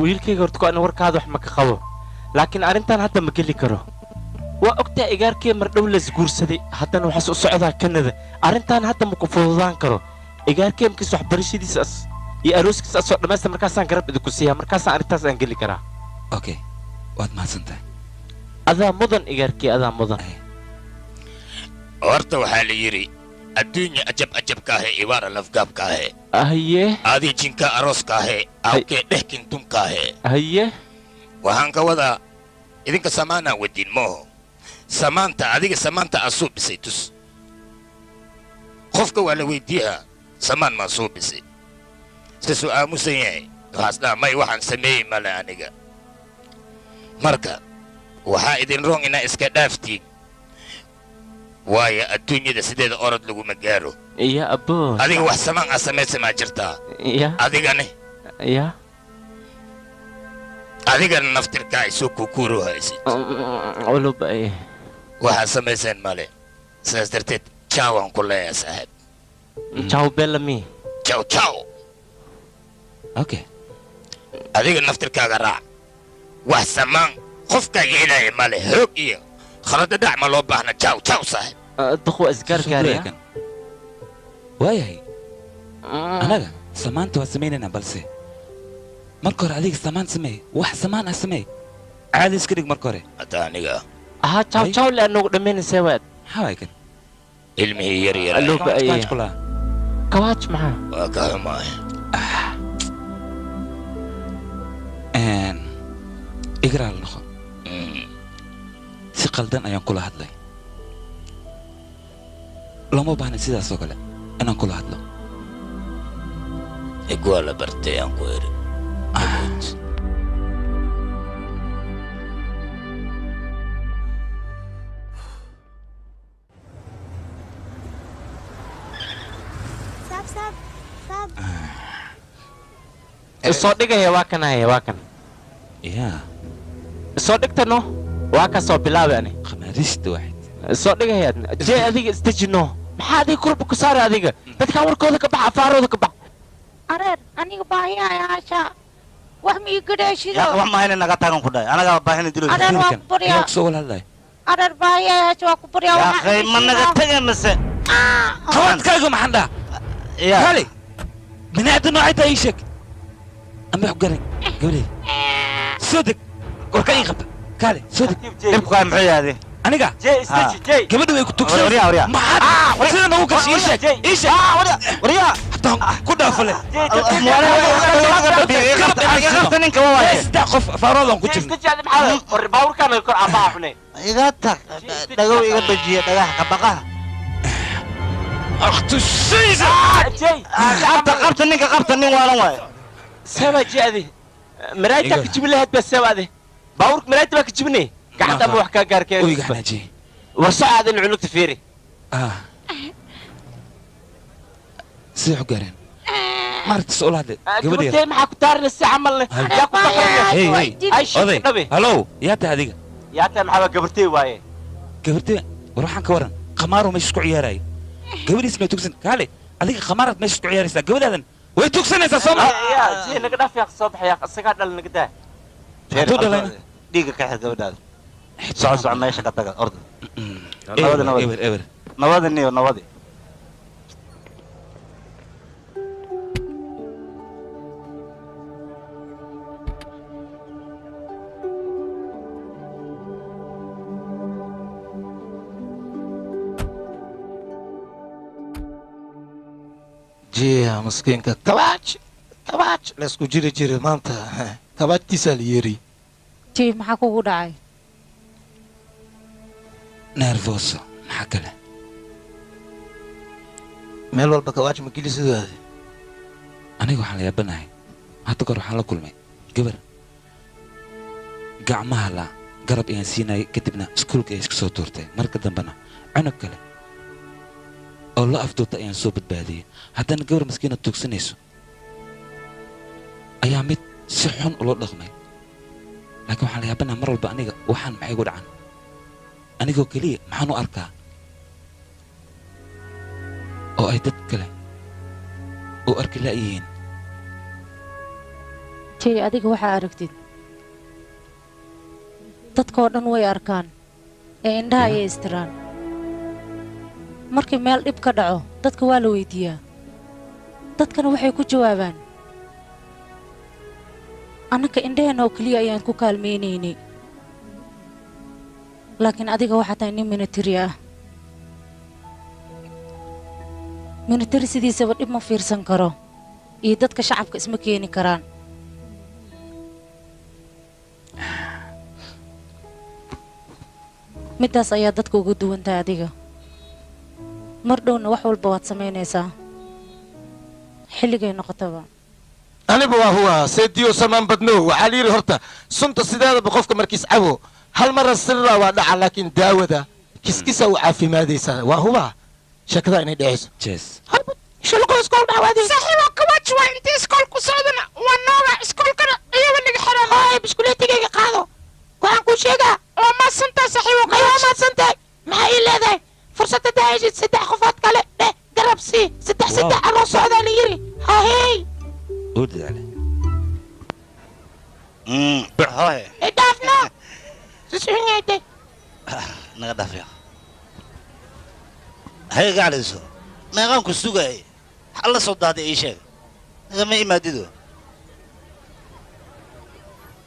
wiilkayga horta ko-an warkaada wax ma ka qabo laakiin arrintan hadda ma geli karo waa ogtaa igaarkee mar dhow las guursaday haddana waxaas u socdaa kanada arrintan hadda ma ku fududaan karo igaarkee markiis waxbarashadiisaas iyo arooskiisa soo dhammaysta markaasaan garab idinku siiyaa markaasaan arrintaas aan geli karaa waad mahadsantahay adaa mudan igaarkee adaa mudan horta waxaa la yidhi adduunya ajabka ahe ibaara lafgaabka ahe haye adii jinka arooska ahe awkee dhehkin dumka ahe haye waxaan ka wadaa idinka samaanaa wadiin mooho samaanta adiga samaanta aa soo bisay tus qofka waa la weydiiyaa samaan maa soo bisay sisuu aamusan yahay waxaas dhaa may waxaan sameeyey male aniga marka waxaa idin roong inaa iska dhaaftiin waayo adduunyada sideeda orod laguma gaaro iya aboo adiga wax samaan aa samaysa maa jirtaa iya adigane iya adigana naftirkaa ay soo kukuuro haysid ulubay waxaad samayseen male sidaas darteed jaawaan ku leeyaa saaxiib jaw bellamy jaw adiga naftirkaaga raac wax samaan qofkaaga ilaaya male hoog iyo khaladadhac ma loo baahna jaw saaxiib duqwa isgaargaaraya waayahay anaga samaanta waa samaynaynaa balse marka hore adiga samaan sameey wax samaan ah sameey caadi iska dhig marka hore hadda aniga aha jaw le anugu dhammaynaysaa waad maxaa waay kan ilmihii yar kawaaj maxaa waa ka xumaay igraal noqo qaldan ayaan kula hadlay lama baahna sidaas oo kale inaan kula hadlo igwaa la bartay aan ku eri soo dhigaya waa kan haya waa kan yaa soo dhigtano waa ka soo bilaabi ani khamaarista waxayd soo dhigaya jee adiga isdejino maxaa adiga kurba ku saara adiga dadkan warkooda ka bax afaarooda ka bax areer aniga baahiyayaasha wax mii gadhaashido wax mahayna naga taagan ku dhahay anagaa baahina dilo areer waa ku baryaa soo wal hadlay areer baahiyayaasha waa ku baryaa yaa akhay ma naga tagay mise qawadkaaga maxaan dhaa kale binaadda noocay tahay ii sheeg ama wax garan gabadheed soo deg warka ii qabta kaale soo deg dhibku kaa muxuu yahay aniga gabadha way ku tugsan maxaad sida nagu gashay ii sheeg waryaa hataan ku dhaafale ninka waa waaye saddex qof faaroodan ku jirno baaburkaan kor aabaa xune iga tag dhagow iga bajiya dhagaha ka baqaha akhtu shayda qabta ninka qabta nin waalan waaye سبا جادي مرايتك تجيب لها بس سبا دي باورك مرايتك تجيبني قاعد ابو حكا قارك ويقعناجي وصعد العلوك تفيري سيحو قارين مارت السؤال هذا قبل يا ما حكو تارن الساعه عملنا يا كنت هي اي شيء نبي هلو يا تا هذيك يا تا محبا قبرتي واي قبرتي وروحان كورن قمارو مش كو عياراي قبل اسمه تكسن كالي هذيك قمارات مش كو عياريسا قبل هذا way tugsanaysaa soo ma yaa jii naga dhaaf yaa soo baxaya asaga dhal naga daa dhiiga ka xir gabadhaada soco meesha ka taga orda nabada niyo nabadi جيه مسكينك كباج لاسكو جيري مانتا كباج تسال يري جيه maxaa kugu dhacay nervoso maxaa kale meel walba kawaaj ma geli sidaade aniga waxaan la yaabanahay hadda kor waxaan la kulmay gabar gacmaha la garab ayaan siinayay kadibna iskuulka ay iska soo tuurtay marka dambena cunug kale oo la afduubta ayaan soo badbaadiyey haddana gabar maskiina tuugsanayso ayaa mid si xun ula dhaqmay laakiin waxaan la yaabanaha mar walba aniga waxaan maxay gu dhacan anigoo keliya maxaan u arkaa oo ay dad kale u arki la'yihiin jey adiga waxaa aragtid dadkoo dhan way arkaan ee indhaha ayay istiraan markii meel dhib ka dhaco dadka waa la weydiiyaa dadkana waxay ku jawaabaan annaka indhaheenna oo keliya ayaan ku kaalmaynaynay laakiin adiga waxaa tahay nin minatari ah minatari sidiisaba dhib ma fiirsan karo iyo dadka shacabka isma keeni karaan middaas ayaa dadka uga duwan tahay adiga mar dhowna wax walba waad samaynaysaa xilligay noqotaba aniba waa huwa seediyo samaan badno waxaa layidhi horta sunta sideedaba qofka markiis cabo hal mara sirra waa dhaca laakiin daawada kiskisa u caafimaadaysaa waa huba shakada inay dhacayso jees shulqo iskool dhawaadi saxiibo kawaaj waa inta iskool ku socdana waa nooga iskoolkana iyaba laga xiran ay biskuleetigayga qaado waxaan kuu sheegaa waa maasantaa saxiibo waa maasantahay maxaa ii leedahay fursadda daayashid saddex qofood kale dheh garab sii saddex anoo socdaa la yidhi hahey ودعله هاي دافنا سسعينيتي نقدر فيها هاي قاعد يسوع ما قام كسوقة الله صدق أي شيء هذا ما يمدده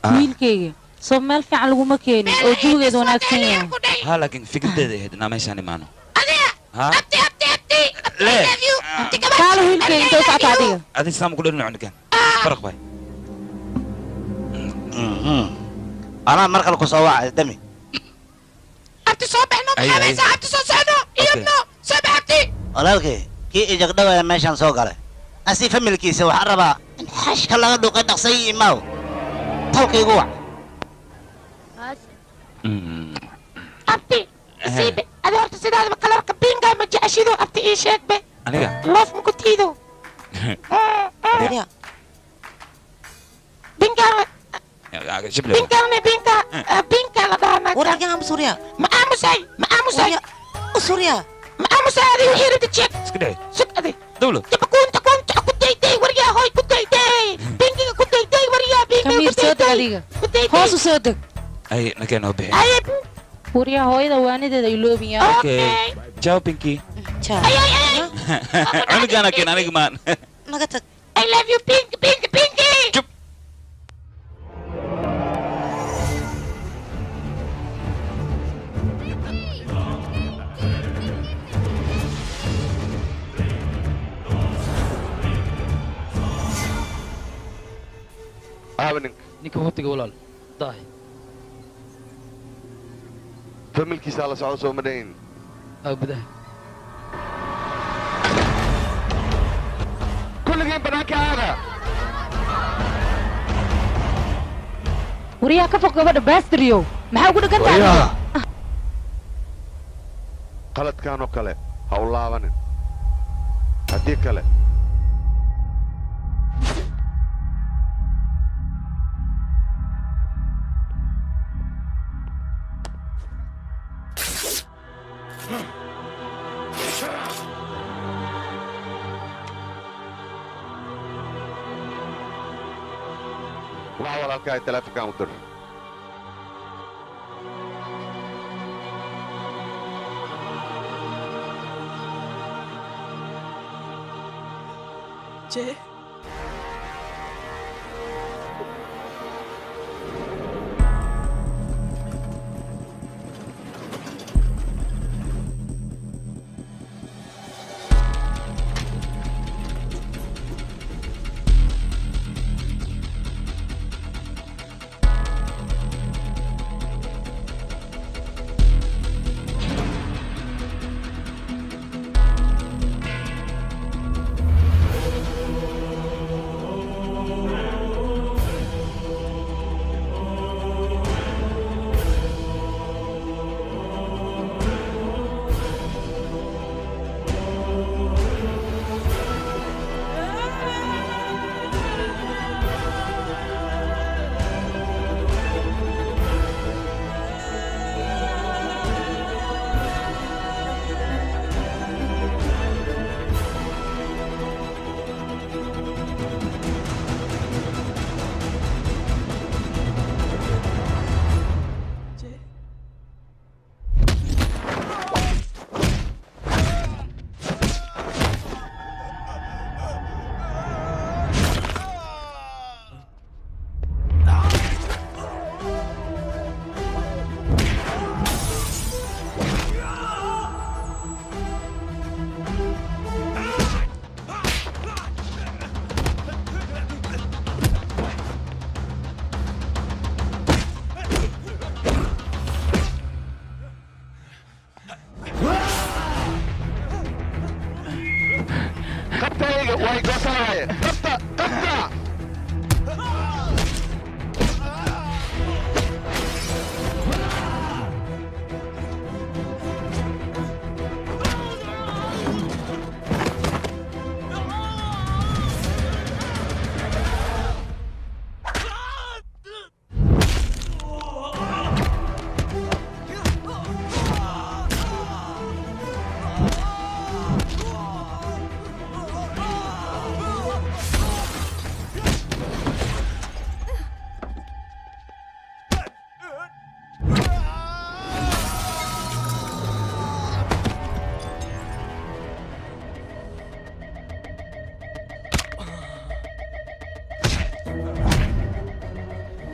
wiilkayga soo meel fiican laguma keenin oo jawigeeda wanaagsan yahay ها لكن فكرتي هدنا ما يشاني مانو ها ليه kaala wiilkayga intay u socota adiga هذه سام كلنا عندك فرق باي أنا مركل كسوة دمي noo baxaanay saacadda soo socdo iyadno soo baxabti walaalkay kii ijagdhawaaya meeshaan soo galay asi familkiisa waxaa rabaa in xashka laga dhuuqay dhaqsay imaaw tawkaygu wac abti isiibe adi horta sidaadaba kalarka biingaa ma jeceshido abti ii sheegbe aniga loof maku tiido binka la dhahaa wararka aamusuriya ma aamusay suriya ma aamusay adi wixii rida jeeg iska dheh sug adi dawlo jaba kunta ku dayday waryaa hoy ku dayday binkiga ku dayday waryaa kamiir soo deg adiga hoos u soo deg ay nakee noo bixi waryaa hooyada waanideeda ay loobiyaa okay ciao pinky cunugaana keen aniga maan naga tag I love you pinky ninka watiga walaal daahi familkiisa la socdo soo ma dhayn gudaha kulligiin banaanka aada waryaa ka fog gabadha baastiryow maxaa ugu dhagan tahay qaladkan oo kale ha u laabanin haddii kale waxa walaalkaa teleefonkan u dir qabtayga way goosanaayeen qabta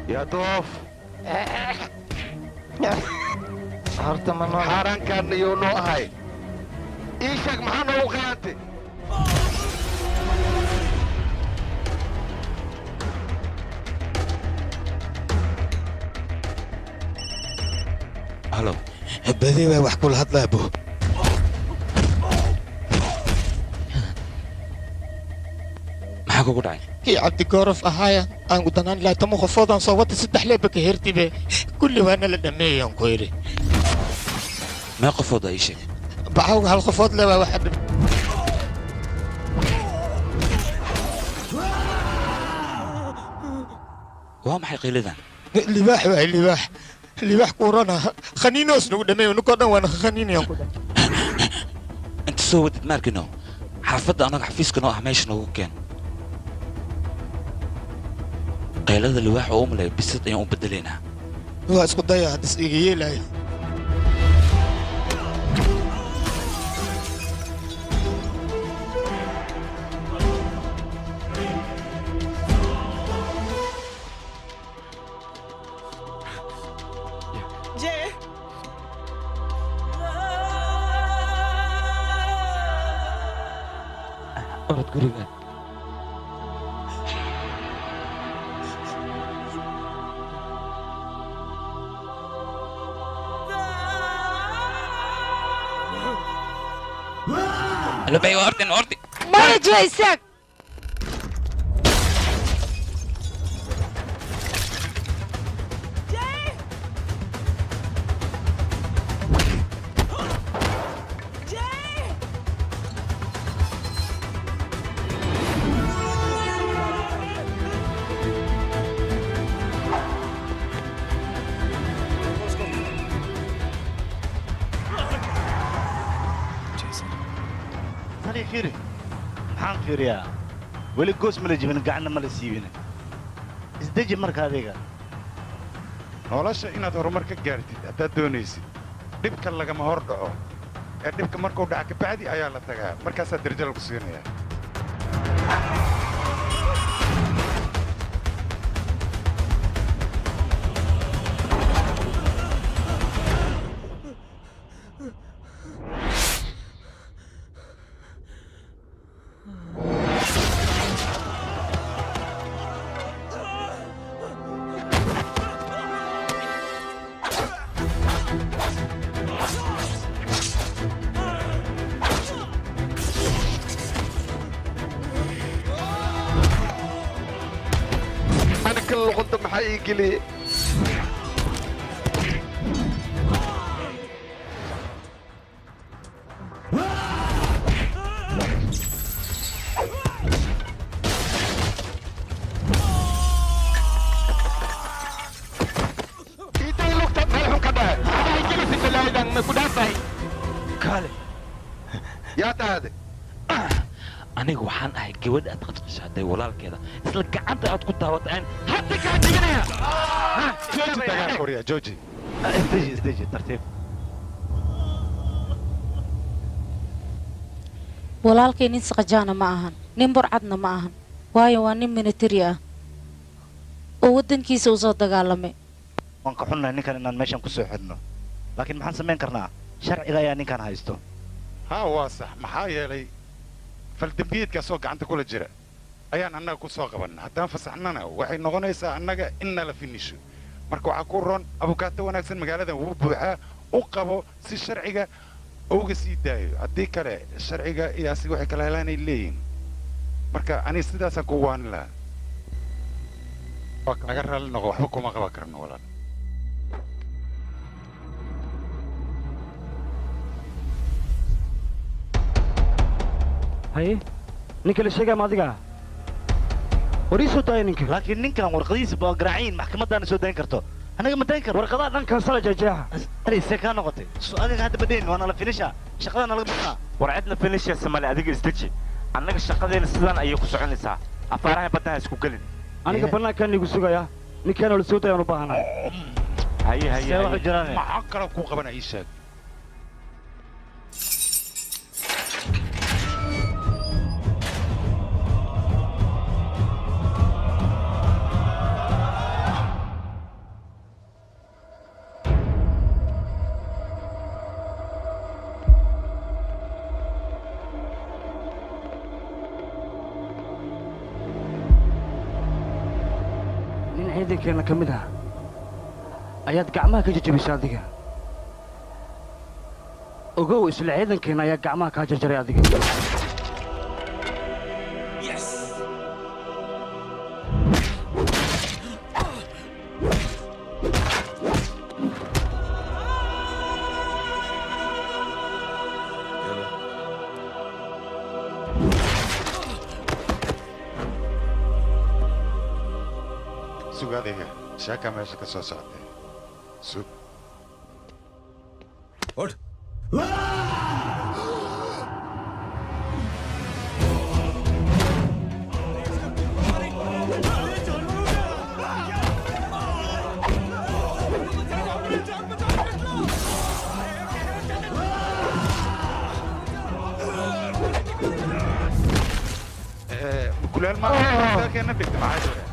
يا دوف horta ma nool xaaraankan iyo noo ahay ii sheeg maxaa noogu khiyaantay halo بدي wax kula hadlaa buu maxaa kugu dhacay kii cabdi goorof ahaaya aan u danaan ilaa tamo qofoodaan soo wata saddex leeba ka hertibe kulli waana la dhameeyaan ku yidhi mee qofood aa ii sheeg bacawga hal qofood le waa waxa waa maxay qiilidan libaax waay libaax libaax kuurana khaniinoos nagu dhameeyo ninkoo dhan waana khaniinayaan ku dhan inta soo wadid maarkino xaafadda annaga xafiiska noo ah meesha noogu keen qaylada liwaax oo u malaya bisad ayaan u bedelaynaa waa isku daya haddis iga yeelaayo orod guriga لبي وردن وردي ما يجيسك فيري maxaan fiiriyaa weli goos ma la jibin gacanna ma la siibin isdeji marka adiga nolosha inaad horumar ka gaartid haddaad doonaysid dhibka lagama hor dhaco ee dhibka markuu dhaca kabacdi ayaa la tagaa markaasaa darajo lagu siinayaa luqunta maxaa ii geliyey yaa tahade aniga waxaan ahay gabadh aad qadqashaaday walaalkeeda isla gacanta aad ku taawataan hadda kaa dhiganaya jooji dagaal qorya jooji isdeji tartiib walaalkay nin saqajaana ma ahan nin burcadna ma ahan waayo waa nin militari ah oo waddankiisa u soo dagaalamay waan ka xunnahay ninkan inaan meeshan ku soo xidhno laakiin maxaan samayn karnaa sharciga ayaa ninkan haysto haa waa sax maxaa yeelay faldambiyeedkaasoo gacanta kula jira ayaan annaga ku soo qabanna haddaan fasaxnana waxay noqonaysaa annaga in nala finisho marka waxaa ku roon abukaato wanaagsan magaaladan wuu buuxaa u qabo si sharciga uga sii daayo haddii kale sharciga iyo asiga waxay kala helaanay leeyihin marka aniga sidaasaan ku waanin lahaa waa naga raalli noqo waxba kuma qaban karno walaal haye ninka la sheegaya ma adiga war ii soo daaya ninka laakiin ninkan warqadiisa baa garaaciin maxkamadaana soo dayn karto anaga ma dayn karno warqadaha dhankan sala jeejeexa ani see kaa noqotay adiga hadda badeen waana la finisha shaqadana laga bixinaa war cidna finishaysa male adiga isdeji annaga shaqadeena sidaan ayay ku soconaysaa afaaraha badnaha isku gelin aniga bannaankaan igu sugaya ninkaana la soo dayaan u baahanaa haye haye waxu jiraan maxaa kaloo kuu qabana ii sheeg ciidankeena ka mid ah ayaad gacmaha ka jajabisay adiga ogow isla ciidankeena ayaa gacmaha kaa jarjaray adiga sug adiga sheeka meesha ka soo socotay sug kuleel ma keena dhigta maxaa jira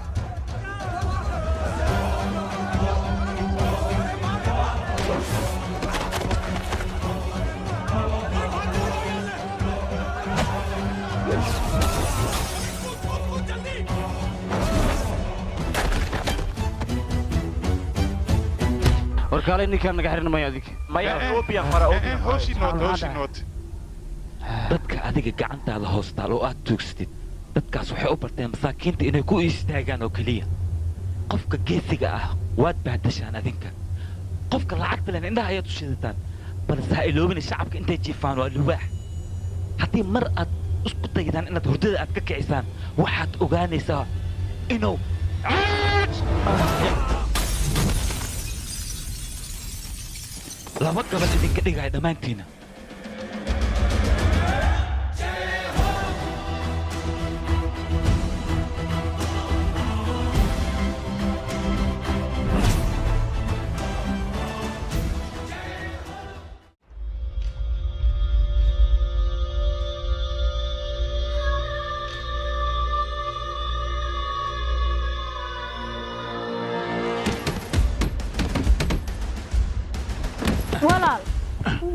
warkaale ninkaan naga xiran maya adig dadka adiga gacantaada hoostaal oo aad tuugsatid dadkaas waxay u barteen masaakiinta inay ku istaagaan oo keliya qofka geesiga ah waad bahdashaan adinka qofka lacagta leh indhaha ayaad u shidataan balse ha iloobina shacabka intay jiifaan waa lubaax haddii mar aad isku daydaan inaad hurdada aad ka kicisaan waxaad ogaanaysaa inuu laba gabal idinka dhigaya dhammaantiina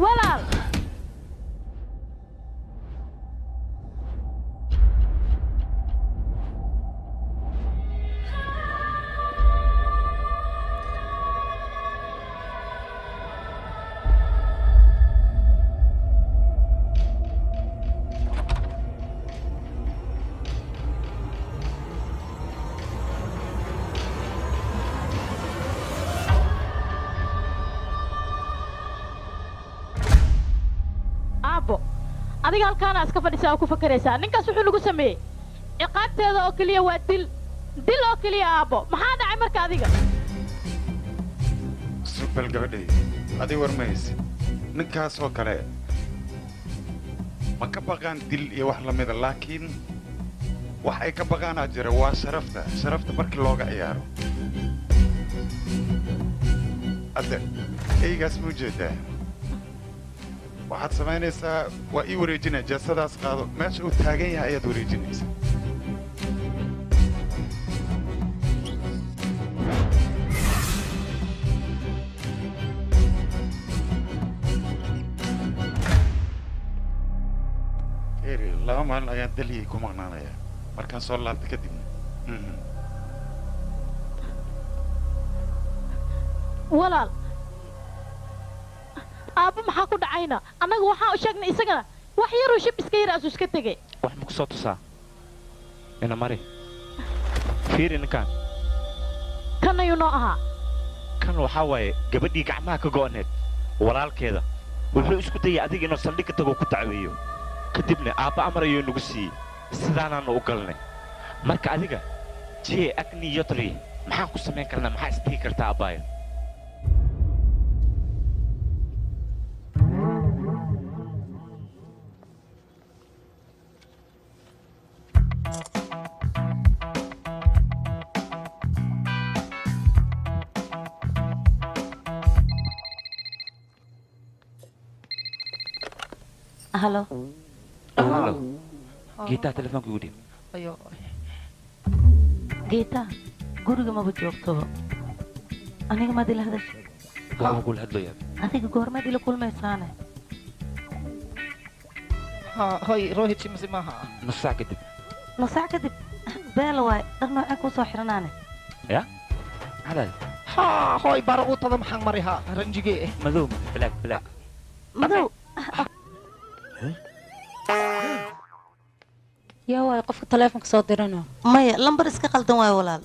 walaal adiga halkaana iska fadhisaa oo ku fakaraysaa ninkaas wuxuu nagu sameeyey ciqaabteeda oo keliya waa dil oo keliya aabbo maxaa dhacay marka adiga subbal gabadhay adiga war ma haysid ninkaas oo kale ma ka baqaan dil iyo wax la mida laakiin wax ay ka baqaanaa jira waa sharafta markii looga ciyaaro hadda eygaas ma ujeedaa waxaad samaynaysaa waa ii wareejinaya jeesadaas qaado meesha uu taagan yahay ayaad wareejinaysaa eri 2 maalin ayaan dalyay ku maqnaanayaa markaan soo laabta kadibna walaal aabba maxaa ku dhacayna annaga waxaan u sheegnay isagana wax yaruu shib iska yar asuu iska tegey wax ma ku soo tusaa ina mari fiiri ninkaan kan ayuu noo ahaa kan waxaa waaye gabadhii gacmaha ka go'aneed walaalkeeda wuxuu isku dayay adiga inuu saldhigga tago ku dacweeyo kadibna aabba amar ayuu nagu siiyey sidaanaannu u galnay marka adiga jee agni yotri maxaan ku samayn karnaa maxaa isdhihi kartaa abbaaya halo halo geetaa telefoonka igu dhiib geeta guriga maba joogtoba aniga maad ila hadasha waa kula hadlayaa adiga goormaad ila kulmaysaane hoy rohit shimsi maaha nus saac kadib nus saac kadib beela waay dhar noocee kuu soo xiranaane ya maxaad hoy bara uu tada maxaan marihaa ranjigee madow bilaag madow yaa waay qofka taleefonka soo dirana maya lambar iska qaldan waayo walaal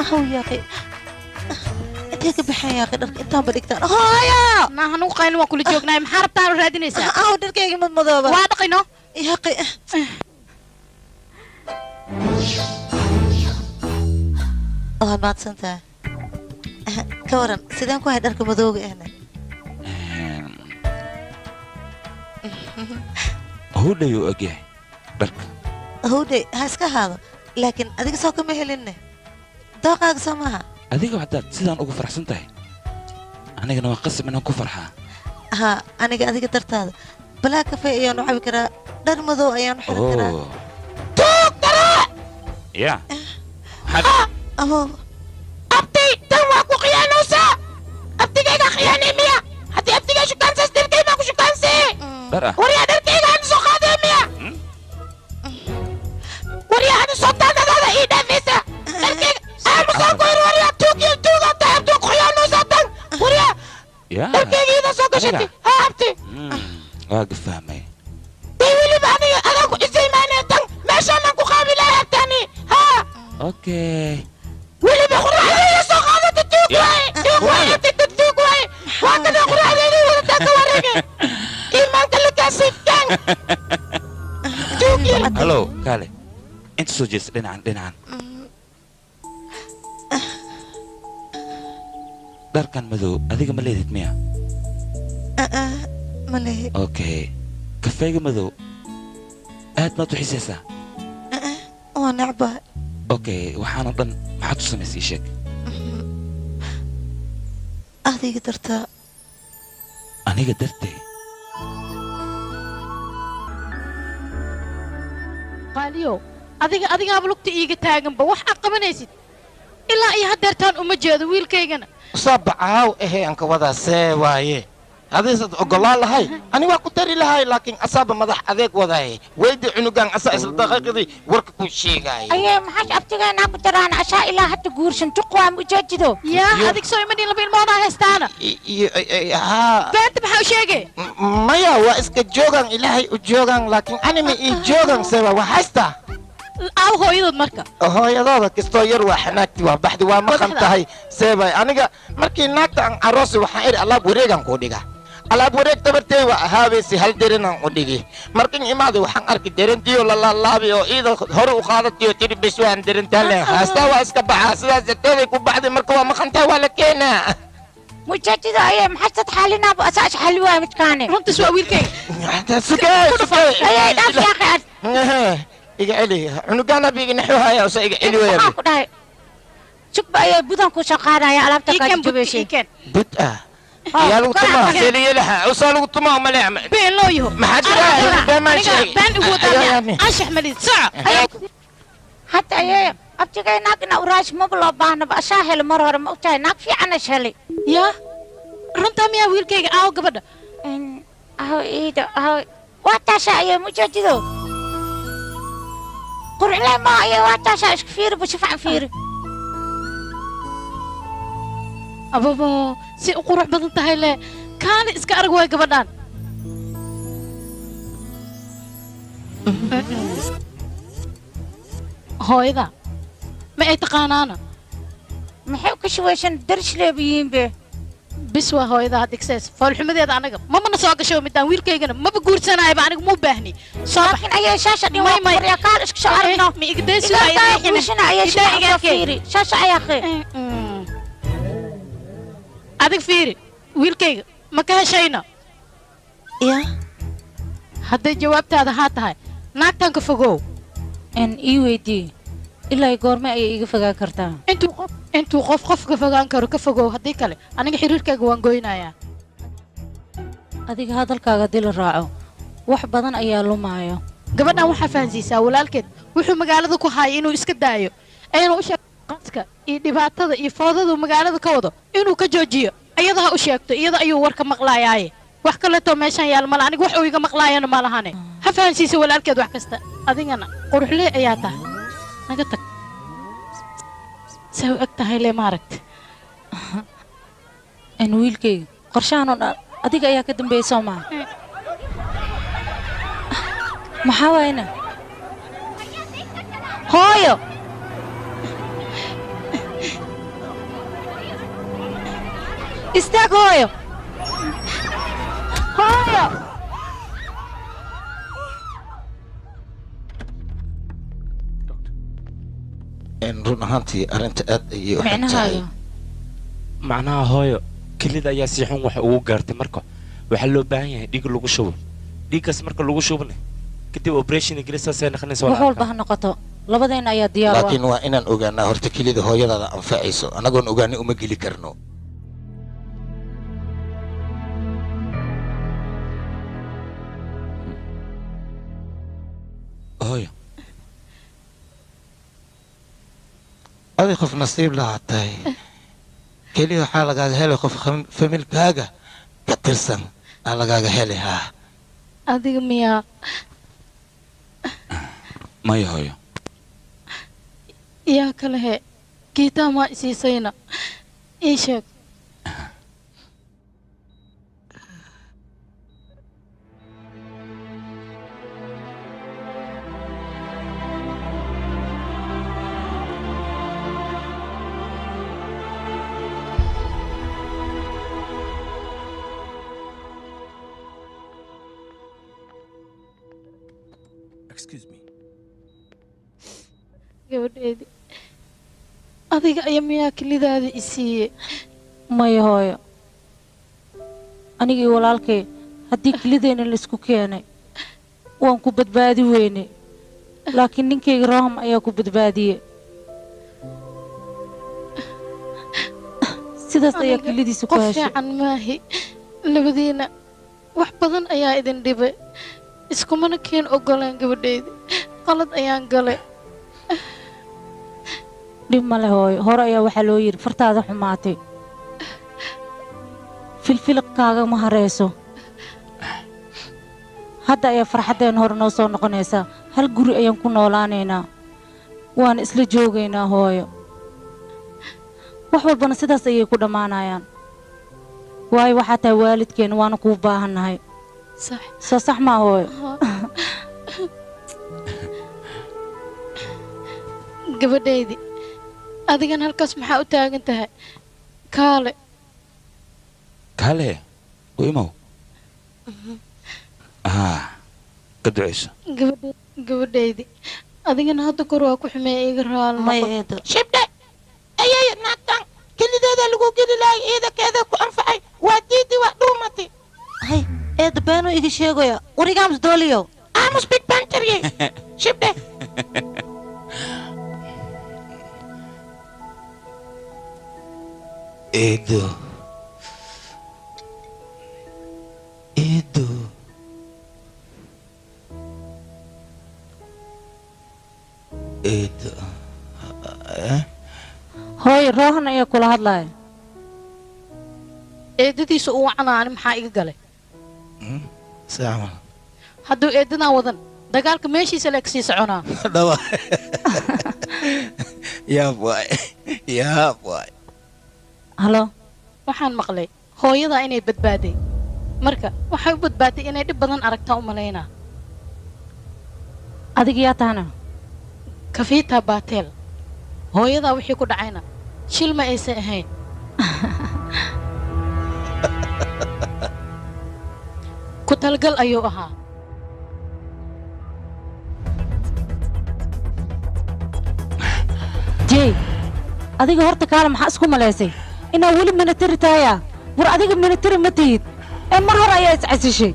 aw yaaqi intee ka baxeen yaaqi dharka intaanba dhigtaan hooyo maahan u qayn waa kula joognaay maxaa rabtaan raadinaysaa aw dharkayga madmadooba waa dhaqayno yaaqi waad mahadsantahay ka waran sideen ku hay dharka madooga ahna hudhayuu ogyahay dharka howdhay ha iska haado laakiin adiga soo kama helinne dooqaaga soo maaha adiga haddaad sidaan ugu faraxsan tahay anigana waa qasab inaan ku farxaa ها أنا قاعد قدرت بلا كفاية أيام نحب كرا در مذو أيام نحب كرا توك ترى يا أهو أبتي تواك وخيانوسا أبتي كيكا خياني ميا حتى أبتي كيكا شو كان سستير كيما كو شو كان سي وريا در كيكا عندو سو خاضي ميا وريا عندو سو تاتا تاتا إيدا فيسا در كيكا أمو سو كوير وريا توكي توكا تاهم توك خيانوسا تن وريا در كيكا إيدا سو كشتي ها أبتي واقف فهمي بيولي بعدي أنا كو إزاي ماني تن ماشا منكو خابي لا يبتاني ها اوكي ولي بخور علي سو خاضي تتوك واي توك واي تتوك واي واكنا خور علي ولا تاكا ورقي إيمان كلك أسيبتان توكي هلو كالي انت سوجيس دينان داركان مذو أذيك مليدت ميا مليه اوكي كفاية مذو هات ما تحسسها وانا عبا اوكي وحانا ضن ما حد سمسي شك هذه قدرتها أنا قدرتي qaaliyow adigaaba lugta iiga taaganba wax aad qabanaysid ilaa iyo haddeertaan uma jeedo wiilkaygana sabacaaw ehe anka wadaa see waaye hadiisad ogolaan lahay ani waa ku dari lahay laakiin asaaba madax adeeg wadaaye weydi cunugan asa isla daqiiqadii warka kuu sheegaaye أيه محاش أبتغينا كتران عشاء إلا حتى قورشن تقوى مجددو yaa adig soo imadin laba ilmoodaa haystaana haa beenta maxaa u sheegay maya waa iska joogan ilaahay u joogan laakiin anima ii joogan seba waa haystaa aaw hooyadood marka hooyadooda kastoo yar waa xanaagti waa baxdi waa maqan tahay seebay aniga markii naagta aan aroosi waxaan idhi alaab wareegan kuu dhiga alaab wareeg dabartey waa ahaabaysi hal derinaan u dhigi markin imaada waxaan arki derintiyo lalaalaabi oo iida hore u qaadatiyo tiri bis waan derintaan leen haastaa waa iska baxaa sidaas darteeday ku baxday marka waa maqan tahay waa la keenaa مجددو أيه محاش تتحالينا بأساش حلوة متكاني runta waa wiilkayga أيه داف يا أخي iga celi cunugaana biiga naxuhaya ose iga celi waya maxaan ku dhahay sugba ayay budan ku shaqaanaya alaabta ka jabeshay bud ah yaa lagu tumaa seliyelaha usaa lagu tumaa ma leeyahay been loo yaho maxaa jira been sheeg been ugu wadaya anshax malid soco hatta ayay abtigay naagna uraash ma loo baahna ba shaahel mar hore ma ogtahay naag fiican shalay yaa runta miyaa wiilkayga aaw gabadha aw iida aw waa taasha ayay mujajido قرعنا ما يا واتاشا ايش كفير بشفع فير ababa si u qurux badan tahay le kaana iska arag waay gabadhaan hooyada ma ay taqaanaana maxay ka shawaysan darsh leebihiin be bis waa hooyada digsees foolxumadeeda anaga mamana soo gasho midaan wiilkaygana maba guursanaayba aniga muu baahni laakiin ayay shaasha dhin waa qorya kaal isku soo aragno ma igdaysi ayay shaasha fiiri shaasha ayaa khee adig fiiri wiilkayga ma ka heshayna ya hadday jawaabtaada haa tahay naagtan ka fogow ii weydii ilaa goorme ayay iga fogaan kartaa intuu qof ka fogaan karo ka fogow haddii kale aniga xiriirkayga waan goynayaa adiga hadalkaaga dila raaco wax badan ayaa lumaayo gabadhan waxaa fahansiisaa walaalkeed wuxuu magaalada ku haaya inuu iska daayo aynu u sheeg qaska iyo dhibaatada iyo foodadu magaalada ka wado inuu ka joojiyo iyada ha u sheegto iyada ayuu warka maqlaayaaye wax kaleetoo meeshaan yaal male aniga wax uu iga maqlaayana ma lahane ha fahansiisa walaalkeed wax kasta adigana quruxlee ayaa tahay naga tag say u eg tahay lee maaragti aan wiilkayga qorshahan oo dhan adiga ayaa ka dambeeyay soo maaha maxaa waayna hooyo istaag hooyo hooyo run ahaantii arrinta aad ayay u xun tahay macnaha hooyo kelida ayaa si xun wax ugu gaartay marka waxaa loo baahan yahay dhiig lagu shubo dhiiggaas marka lagu shubna kadib operation ingiriisaasay noqonaysa wax walba ha noqoto labadeena ayaa diyaar u ah laakiin waa inaan ogaanaa horta kelida hooyadaada anfacayso annagoon ogaani uma geli karno hooyo adi qof nasiib lahaa tahay keliya waxaa lagaaga helay qof familkaaga ka tirsan aa lagaaga helay haa adiga miyaa maya hooyo yaa kale he giitaa maa isiisayna ii sheeg gabadheedi adiga ayaa miyaa kelidaada i siiyey maya hooyo anigii walaalkay haddii kelideenna laysku keenay waan ku badbaadi weyne laakiin ninkayga raham ayaa ku badbaadiye sidaas ayaa kelidiisa ku qof heshay fiican maahi labadiina wax badan ayaa idin dhibay iskumana keen ogolaan gabadheedi qalad ayaan galay dhib male hooyo hore ayaa waxaa loo yidhi fartaada xumaatay filfiliqkaaga ma harayso hadda ayaa farxaddeen hore noo soo noqonaysaa hal guri ayaan ku noolaanaynaa waana isla joogaynaa hooyo wax walbana sidaas ayay ku dhammaanayaan waayo waxaa tahay waalidkeenna waana kuu baahannahay soo sax maa hooyo gabadhaydi adigan halkaas maxaa u taagan tahay kaale kaale u imow ka ducayso gabadhaydi adigana hadda kor waa ku xumeeya iga raal shibdhe ayay naagtan kelideeda lagu geli lahay ciidankeeda ku anfacay waa diidi waa dhuumatay hay eeda beenu iga sheegaya warigaams dooliyo aamus big bantarye shibdhe Edo. Edo. Edo. hooyo roohan ayaa kula hadlaya eedadiisa uu wacanaani maxaa iga galay Sama. hadduu eedadan wadan dagaalka meeshiisa leeg sii soconaa Dawa. Ya boy. Ya boy. halo waxaan maqlay hooyadaa inay badbaaday marka waxay u badbaaday inay dhib badan aragtaa u malaynaa adiga yaa tahana kafiitaa baateel hooyadaa wixii ku dhacayna shil ma aysan ahayn ku talgal ayuu ahaa jey adiga horta kaale maxaa isku malaysay inaa weli minatari tahayaa war adiga minatari ma tihid ee mar hore ayaa iscasishay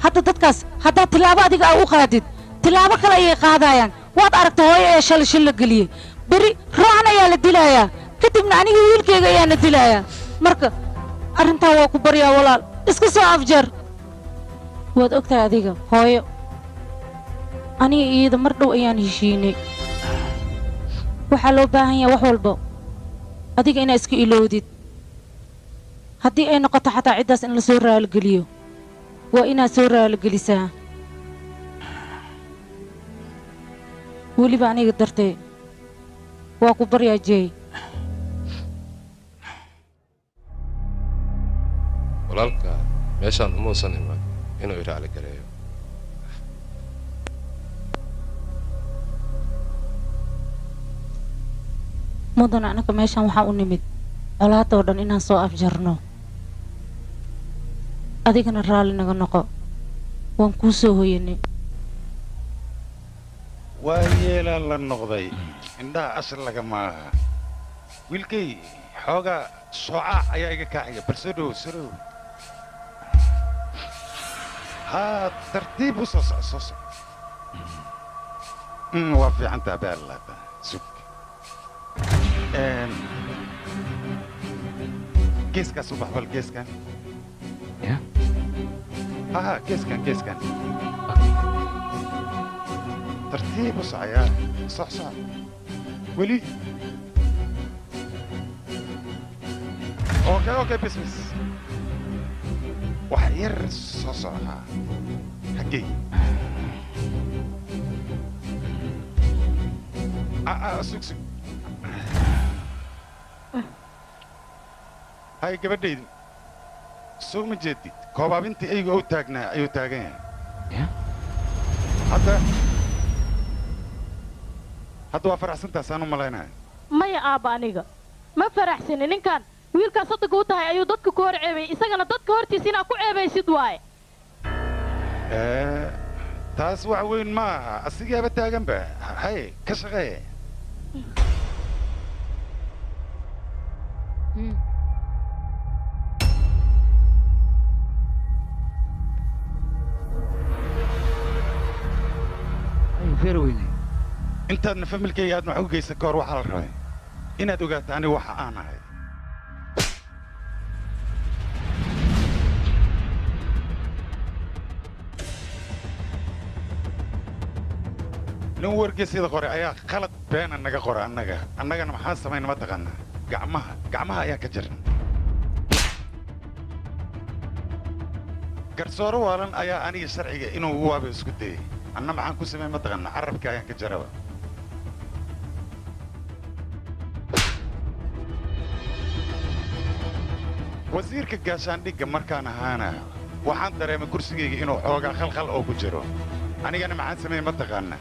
hadda dadkaas haddaad tilaabo adiga aa u qaadid tilaabo kale ayay qaadayaan waad aragta hooyo ee shalay shil la geliyey beri roocan ayaa la dilayaa kadibna aniga wiilkayga ayaa na dilayaa marka arrintaa waa ku baryaa walaal iska soo afjar waad ogtahay adiga hooyo aniga iyada mar dhow ayaan heshiinay waxaa loo baahan yahay wax walba adiga inaa iska ilowdid haddii ay noqoto xataa ciddaas in la soo raaligeliyo waa inaad soo raaligelisaa weliba aniga dartee waa ku baryaa jeey walaalka meeshaan umuusan iman inuu iraali gareeyo mudan anaka meeshaan waxaa u nimid colaadoo dhan inaan soo afjarno adigana raalli naga noqo waan kuu soo hoyanay waa yeelaa la noqday indhaha asal laga maaha wiilkay xoogaa soocaac ayaa iga kaacaya bal soo dhow soo dhow haa tartiib u soo soco soo soco waa fiicantaa baalaada sug geeskaas u bax bal geeskan ها geeskan geeskan tartiib u socoyaa soc soc weli okay bis bis wax yar soo socohaa xaggey sug sug hay gabadhaydi soo ma jeedid koobaabintii ayga u taagnaa ayuu taagan yahay hadda waa faraxsantaasaan u malaynaya maya aabba aniga ma faraxsani ninkan wiilkaas saddex u tahay ayuu dadka ku hor ceebay isagana dadka hortiisa inaad ku ceebaysid waaye taas wax weyn ma aha asigaaba taaganba hay ka shaqee intaadna familkayga aadna wax u geysan ka hor waxaa la rabay inaad ogaato aniga waxa aan ahay nin wargeysyada qore ayaa qalad beena naga qora annagana maxaan samayna ma taqaanaa gacmaha ayaa ka jiran garsooro waalan ayaa aniga sharciga inuu u waaba isku dayay anna maxaan ku samay ma taqaanaa carabka ayaan ka jaraba wasiirka gaashaandhigga markaan ahaana waxaan dareemay kursigayga inuu xoogaa khalkhal oo ku jiro anigana maxaan sameeyey ma taqaana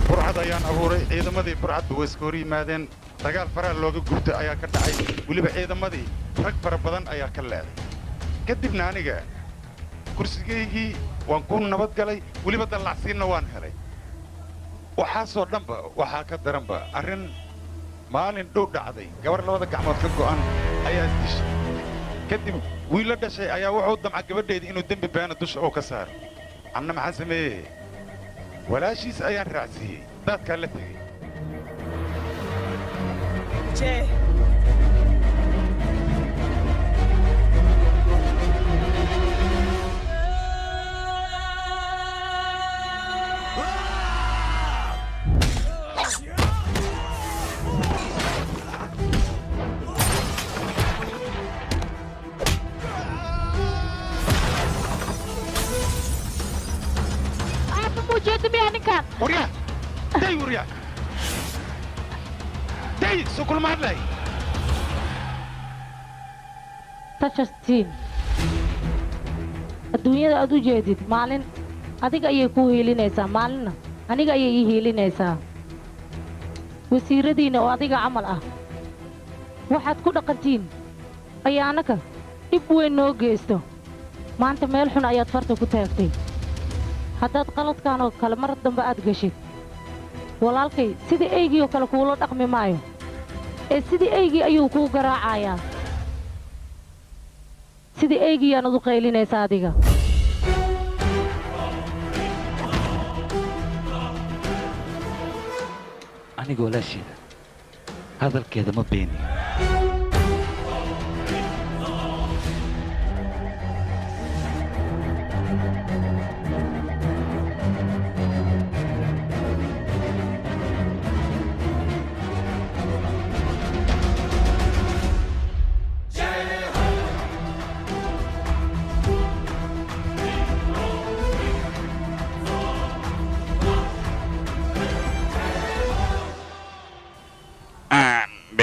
burcad ayaan abuuray ciidamadii burcadba way iska hor yimaadeen dagaal faraha looga gubta ayaa ka dhacay weliba ciidamadii rag fara badan ayaa ka leeday kadibna aniga kursigaygii waan ku nabad galay weliba dallacsiinna waan helay waxaasoo dhanba waxaa ka daranba arrin maalin dhow dhacday gabar labada gacmood ka go'an ayaa isdishay kadib wiil la dhashay ayaa wuxuu damca gabadheedii inuu dembi beena dusha oo ka saaro anna maxaan sameeyey walaashiis ayaan raacsiiyey daadkaa la tegey وريا داي وريا داي سوكل مهدلاي tashastiin adduunyada aad u jeedid maalin adiga ayay kuu hiilinaysaa maalinna aniga ayay ii hiilinaysaa wasiiradiinna oo adiga camal ah waxaad ku dhaqantiin ayaa annaka dhib weyn noo geysto maanta meel xun ayaad farta ku taagtay haddaad qaladkan oo kale mar dambe aad geshid walaalkay sidii eygii oo kale kuula dhaqmi maayo ee sidii eygii ayuu kuu garaacayaa sidii eygii yaanad u qaylinaysaa adiga aniga walaasheeda hadalkeeda ma beeniyo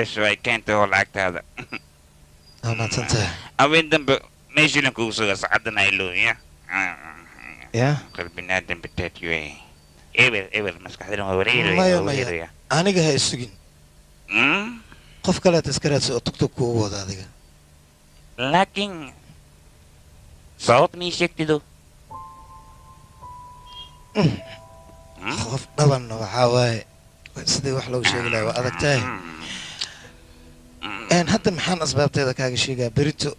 beesho ay keentay oo lacagtaada waa mahadsantahay habeen dambe meeshii lan kugu suga sacadan ayluuya ya qalbinaadan bataatiyo eber maskaxdana waa wareeraya maya maya aniga ha isugin qof kaleeta iska raadsi oo tugtug kuugu wada adiga laakiin sabab mii sheegtido qof dhabanna waxaa waaye sidii wax loogu sheegi lahaa waa adag tahay hadda maxaan asbaabteeda kaaga sheegaa berito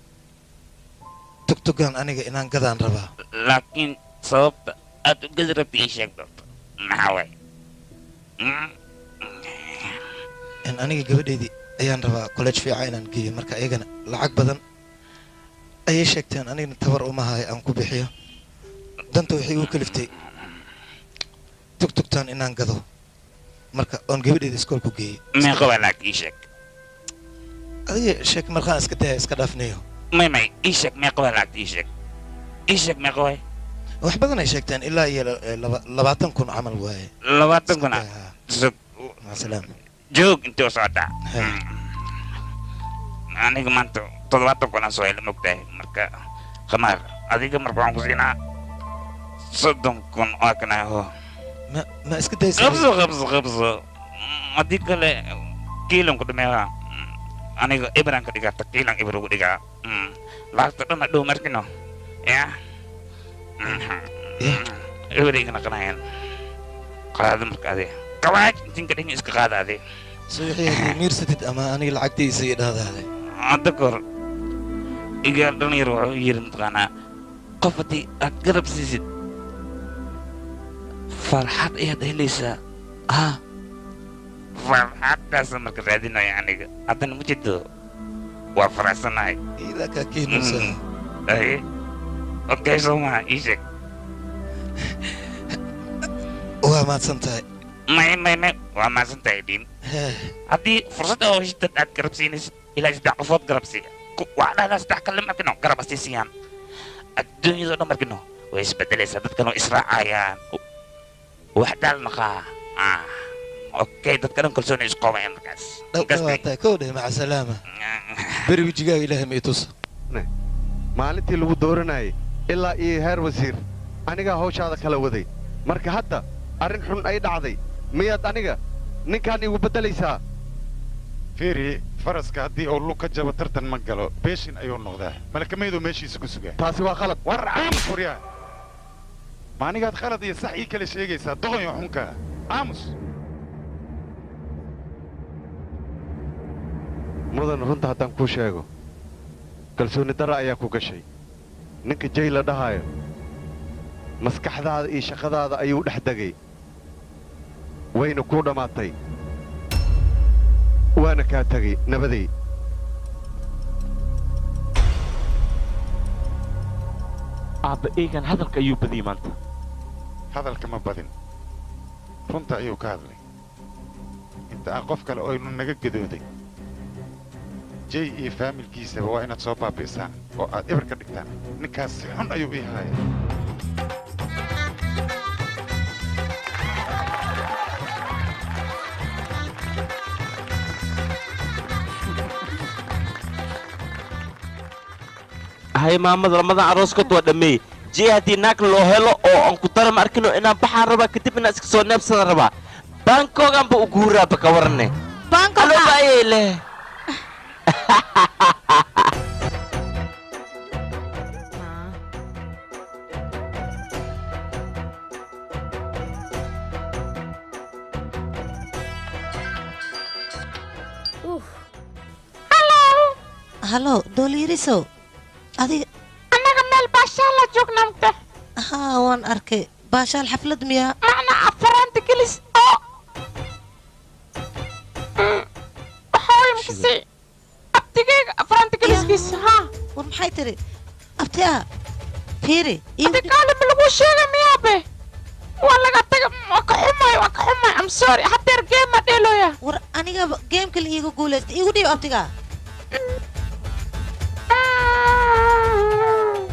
tugtugan aniga inaan gadaan rabaa laakiin sababta aad u gadi rabta ii sheeg doonto maxaa waaye aniga gabadheydii ayaan rabaa college fiican inaan geeyo marka iyagana lacag badan ayay sheegteen anigana tabar uma hayo aan ku bixiyo danta waxay igu kaliftay tugtugtaan inaan gado marka oon gabadheeda iskoolku geeyey meeqa waa lacag ii sheeg adiga sheeg markaan iska daya iska dhaafnayo may ii sheeg meeqa waa lacagta ii sheeg meeqa waay wax badan ay sheegteen ilaa iyo 20,000 camal waaye 20,000 masalaam joog intee u socotaa aniga maanta 70,000 aan soo hela mogtahay marka khamaar adiga marka waxaan ku siinaa 30,000 oo kana ho ma iska daysa qabso haddii kale kiilan ku dhameeyaa aniga ibran ka dhigata kiilan ibro ku dhigaa lacagta dhan dhow markino ya ibrigana qanayaan qaado marka adee kawaaj intin ka dhihin iska qaada adee suuxii haddii miirsatid ama aniga lacagtiisa iyo dhahdaade hadda kahor iga dhalinyar wuxuu yiri mataqaanaa qof haddii aad garab siisid farxad ayaad helaysaa farxaddaasa marka raadinaya aniga haddana ma jirto waa faraxsanahay ilaa kaa keenaysa aye okay soo maha ii sheeg waa mahadsan tahay may waa mahadsan tahay dhiin haddii fursad oo heshidad aad garab siinaysid ilaa 3 qofood garab siiya waa dhahdaa 3 kale markino garab asii siiyaan adduunyadoo dhan markino way isbedelaysaa dadkan oo israacayaan wax daal maqaa okay dadka dhan kalsooni isku qabayaan markaas dhawaataa kow dheh maca salaama beri wejigaaga ilaahay ma i tusa maalintii lagu dooranayay ilaa iyo heer wasiir anigaa hawshaada kala waday marka hadda arrin xun ay dhacday miyaad aniga ninkaan igu beddelaysaa fiiri faraska haddii uu lug ka jabo tartan ma galo beeshin ayuu noqdaa malakamaydu meeshiisa ku sugaa taasi waa qalad war aamus waryaa ma anigaad khalad iyo sax ii kala sheegaysaa doqonyo xunka aamus mudan runta haddaan kuu sheego kalsooni darra ayaa ku gashay ninka jay la dhahaayo maskaxdaada iyo shaqadaada ayuu dhex degay wayna kuu dhammaatay waana kaa tegay nabaday aabba eegan hadalka ayuu badiyey maanta hadalka ma badin runta ayuu ka hadlay inta aan qof kale oynu naga gadooday jay iyo faamilkiisaba waa inaad soo baabi'isaan oo aad eber ka dhigtaan ninkaas si xun ayuu ii haaya hay maamada lamadan arooskood waa dhameey jey haddii naag loo helo oo aan ku dara ma arkino inaan baxaan rabaa kadib inaan iska soo neebsada rabaa baankooganba u guuraaba ka waranne anooba ayay leh halo dooliirisow adiga annaga meel baashaal la joognamte haa waan arkay baashaal xaflad miyaa macnaa afaraanta gelis oo waxawimkasi abtigeyga afaraanta geliskiisa haa war maxay tiri abti ah fiiri abtikaalima lagu sheega miyaabe waa laga taga waa ka xumay am sorry hadeer geema dheelooya war aniga geemka la iiga guulaysta iigu dhiib abtiga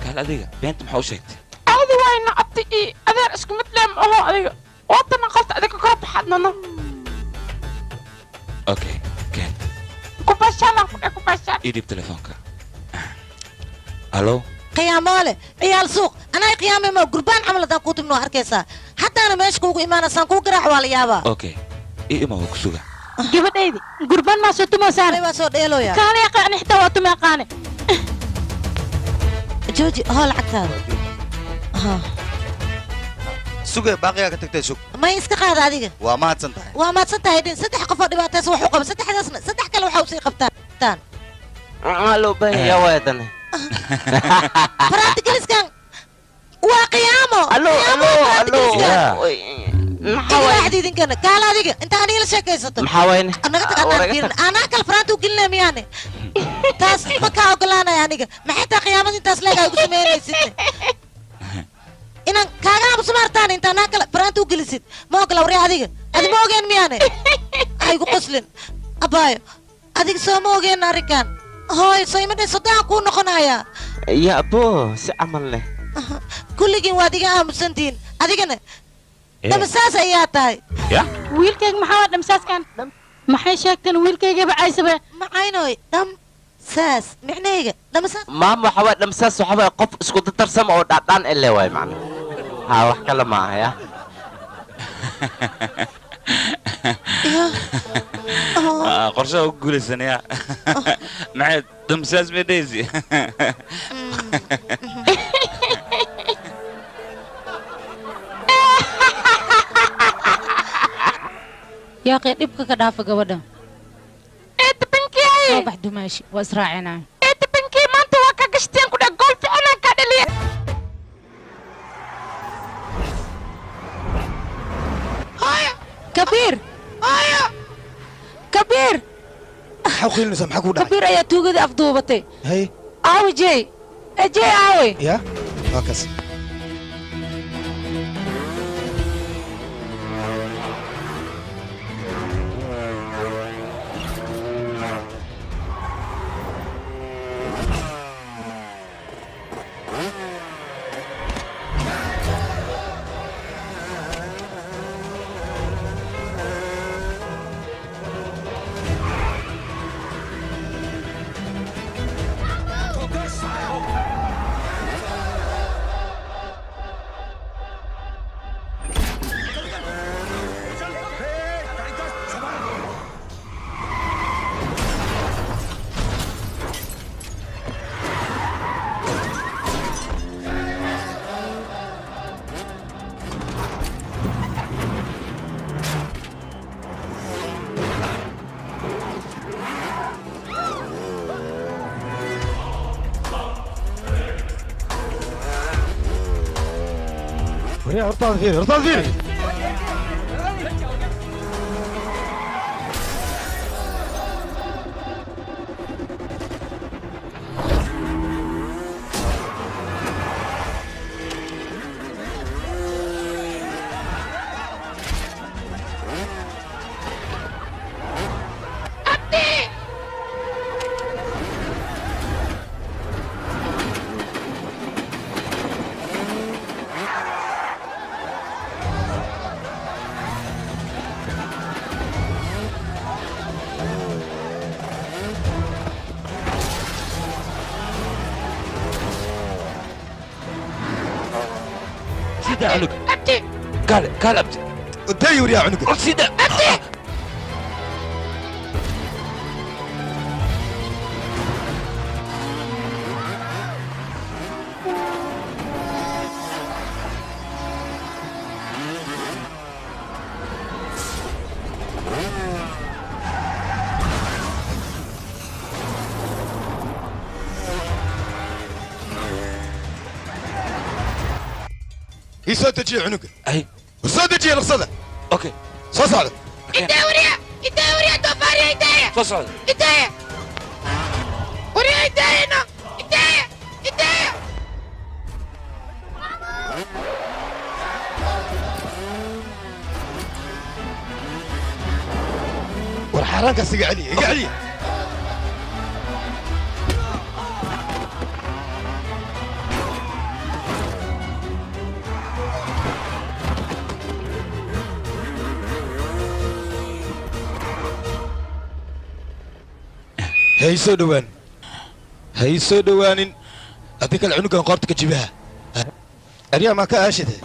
kaal adiga beenta maxaa u sheegtay aadi wayna abti ii adeer isku mid leem oho adiga waatana qalta adiga kala baxadnano okay keen idib telefoonka allo قيامole عيال سوق انا قيامي ما قربان عمل دان كوتم نو اركيسا حتى انا ماشي كوغو ايمانسان كو غراع ولا يابا اوكي اي ما هو كسوغا gabadhaydi gurbaan maa soo tumoosaan waa soo dheelooya kaale yaqaan xitaa waa tuma yaqaane jooji hoo lacagtaada ha suge baaqiga ka tagtay sug ma iska qaada adiga waa mahadsan tahay waa mahadsan tahay din saddex qof oo dhibaataysan wax u qaba saddexdaasna saddex kale waxa u sii qabtaan loo baahan yaa waayadane practicaliskan waa qiyaamo allo maxaa waaxdi idinkana kaala adiga inta aniga la sheekaysato maxaa wayne anaga taqaan anaa kale faraanta u gelinaa miyaane taas ma kaa ogolaanaya aniga maxay taa qiyaamada intaas leegaa ugu samaynaysid inaan kaaga aamuso maartaan inta anaa kale faraanta u gelisid ma ogola waree adiga adi ma ogeen miyaane haygu qoslin abaayo adiga soo ma ogeen arrinkan hooy soo imadhay soddaan kuu noqonaya ya abo si camal leh kulligiin waad iga aamusantihiin adigana dhamsaas ayaa tahay wiilkayga maxaa dhamsaaskan maxay sheegteen wiilkaygaba caysabe macaynoy dhamsaas micnayga dhamsaas maam waxa waa dhamsaas waxa waa qof isku dadarsama oo dhaadhaan ele waay macna ha wax kale ma aha ya qorshaha u guulaysanaya maxay damsaas medhaysi يا أخي دبك كدافة قبدا إنت بنكي صباح دماشي وأسرعنا إنت بنكي ما أنت واقع قشتين كده قول في أنا كده كبير كبير حاول نسمع حكوا كبير يا توجد أفضوبتي هي عاوي جاي جاي عاوي يا هكذا هرطان فيني هرطان فيني سيدا عنق أبتي قال أبتي انت يوري عنق سيدا أبتي هي صوت تجي عنقه اي صوت تجي القصده اوكي صوت انت وريا توفاري انت صوت انت وريا انت هنا انت والحركه اسق علي اقع علي هي سو دوان ha ii soo dhowaanin haddii kale cunugan qoorta ka jibaha aryaa maa ka aashide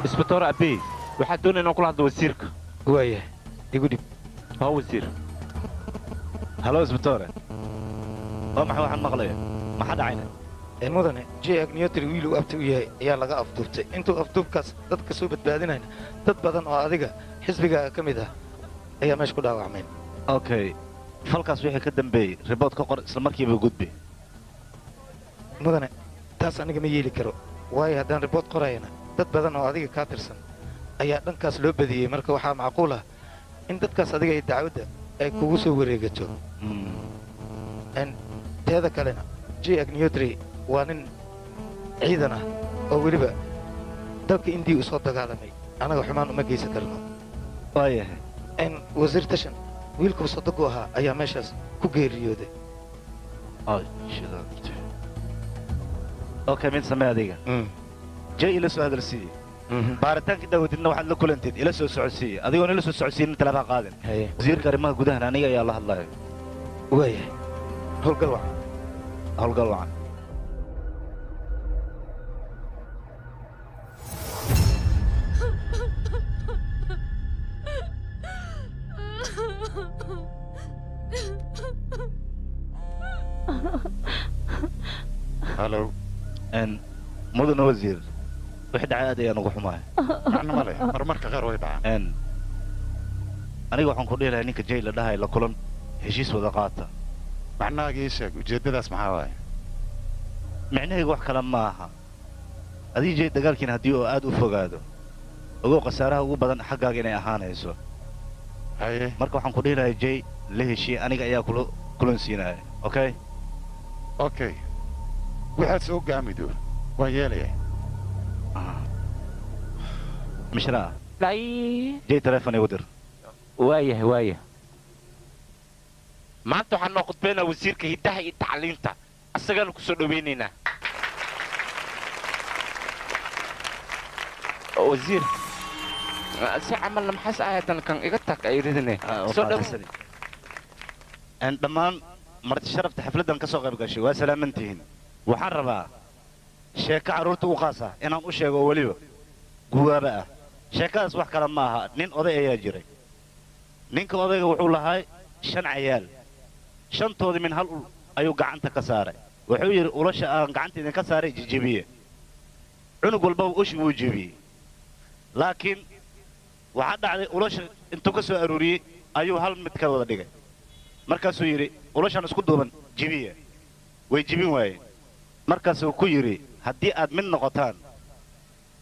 isbitoor abbey waxaad doonaya inaan kula hadlo wasiirka waaya igu dhib haa wasiir halo isbitoore waa maxay waxaan maqlaya maxaa dhacayna mudane j agniyotri wiil uu abti u yahay ayaa laga afduubtay intuu afduubkaas dadka soo badbaadinayna dad badan oo adiga xisbigaaga ka mid ah ayaa meesha ku dhaawacmeen okay falkaas wixii ka dambeeyey ribood ka qor isla markiiba gudbi mudane taas aniga ma yeeli karo waayo haddaan ribood qorayana dad badan oo adiga kaa tirsan ayaa dhankaas loo badiyey marka waxaa macquul ah in dadkaas adiga ay dacwadda ay kugu soo wareegato teeda kalena j agniyotri waa nin ciidan ah oo weliba dalka indii u soo dagaalamay annaga xumaan uma geysan karno waayahay wasiir tashan wiilkuu sodogu ahaa ayaa meeshaas ku geeriyooday okay mid samee adiga jay ila soo hadalsiiye baaritaankii daawadidna waxaad la kulanteed ila soo socodsiiye adigoon ila soo socodsiinin talaabaa qaadan wasiirka arrimaha gudahan aniga ayaa la hadlaya waayahay howlgal wacan howlgal wacan halo mudane wasiir wixii dhacay aad ayaan ugu xumahay macno ma leh marmarka qaar way dhacaan aniga waxaan ku dhihi lahaa ninka jay la dhahay la kulan heshiis wada qaata macnahaaga ii sheeg ujeeddadaas maxaa waaye micnahayga wax kale ma aha adii jay dagaalkiina haddii oo aad u fogaado ogow khasaaraha ugu badan xaggaaga inay ahaanayso haye marka waxaan ku dhihi lahaa jay la heshiye aniga ayaa kulan siinaya okay okay waxaad soo gaamido waan yeelaya mishraa jay telefon igu dir waayahay waaya maanta waxaan noo khudbaynaa wasiirka hiddaha iyo tacliinta asagaanu ku soo dhowaynaynaa wasiir si camalna maxaas ahaatan kan iga tag ay ridine soo dhow dhammaan marti sharafta xafladdan ka soo qayb gashay waa salaamantihiin waxaan rabaa sheeko carruurta u qaasa inaan u sheego oo weliba guwaaba ah sheekadaas wax kale ma aha nin oday ayaa jiray ninka odayga wuxuu lahaa 5 cayaal shantoodii min hal ul ayuu gacanta ka saaray wuxuu yidhi ulasha aan gacanta idinka saaray jijibiye cunug walbaba ushi wuu jebiyey laakiin waxaa dhacday ulasha intuu ka soo aruuriyey ayuu hal mid ka wada dhigay markaasuu yidhi ulashan isku duuban jibiye way jibin waayeen markaasuu ku yidhi haddii aad mid noqotaan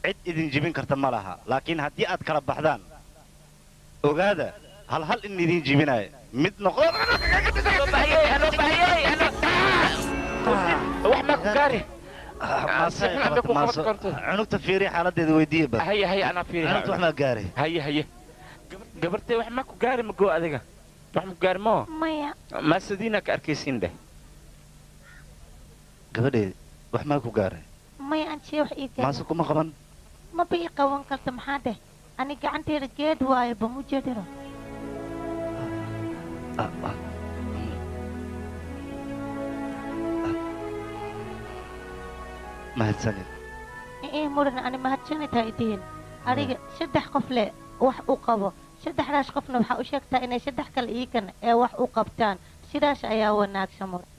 cid idin jibin karta ma laha laakiin haddii aad kala baxdaan ogaada hal in idin jibinaya mid noqo wax ma ku gaari cunugta fiiri xaaladeeda weydiiye bad haya haya anaa fiiri cunugta wax ma gaari haya haya gabartay wax ma ku gaari ma goo adiga wax ma ku gaari moo maya maasadiina ka arkaysiin dheh gabadheed wax maa ku gaaray maya aan jee wax ii gaari maase kuma qaban maba ii qaban karta maxaa dheh ani gacanteeda geed waayo bamu jeedino mahadsanid mudan ani mahadsanitahay diin adiga 3 qof leh wax u qabo 3daas qofna waxa u sheegtaa inay 3 kale iigan ee wax u qabtaan sidaas ayaa wanaagsan mudan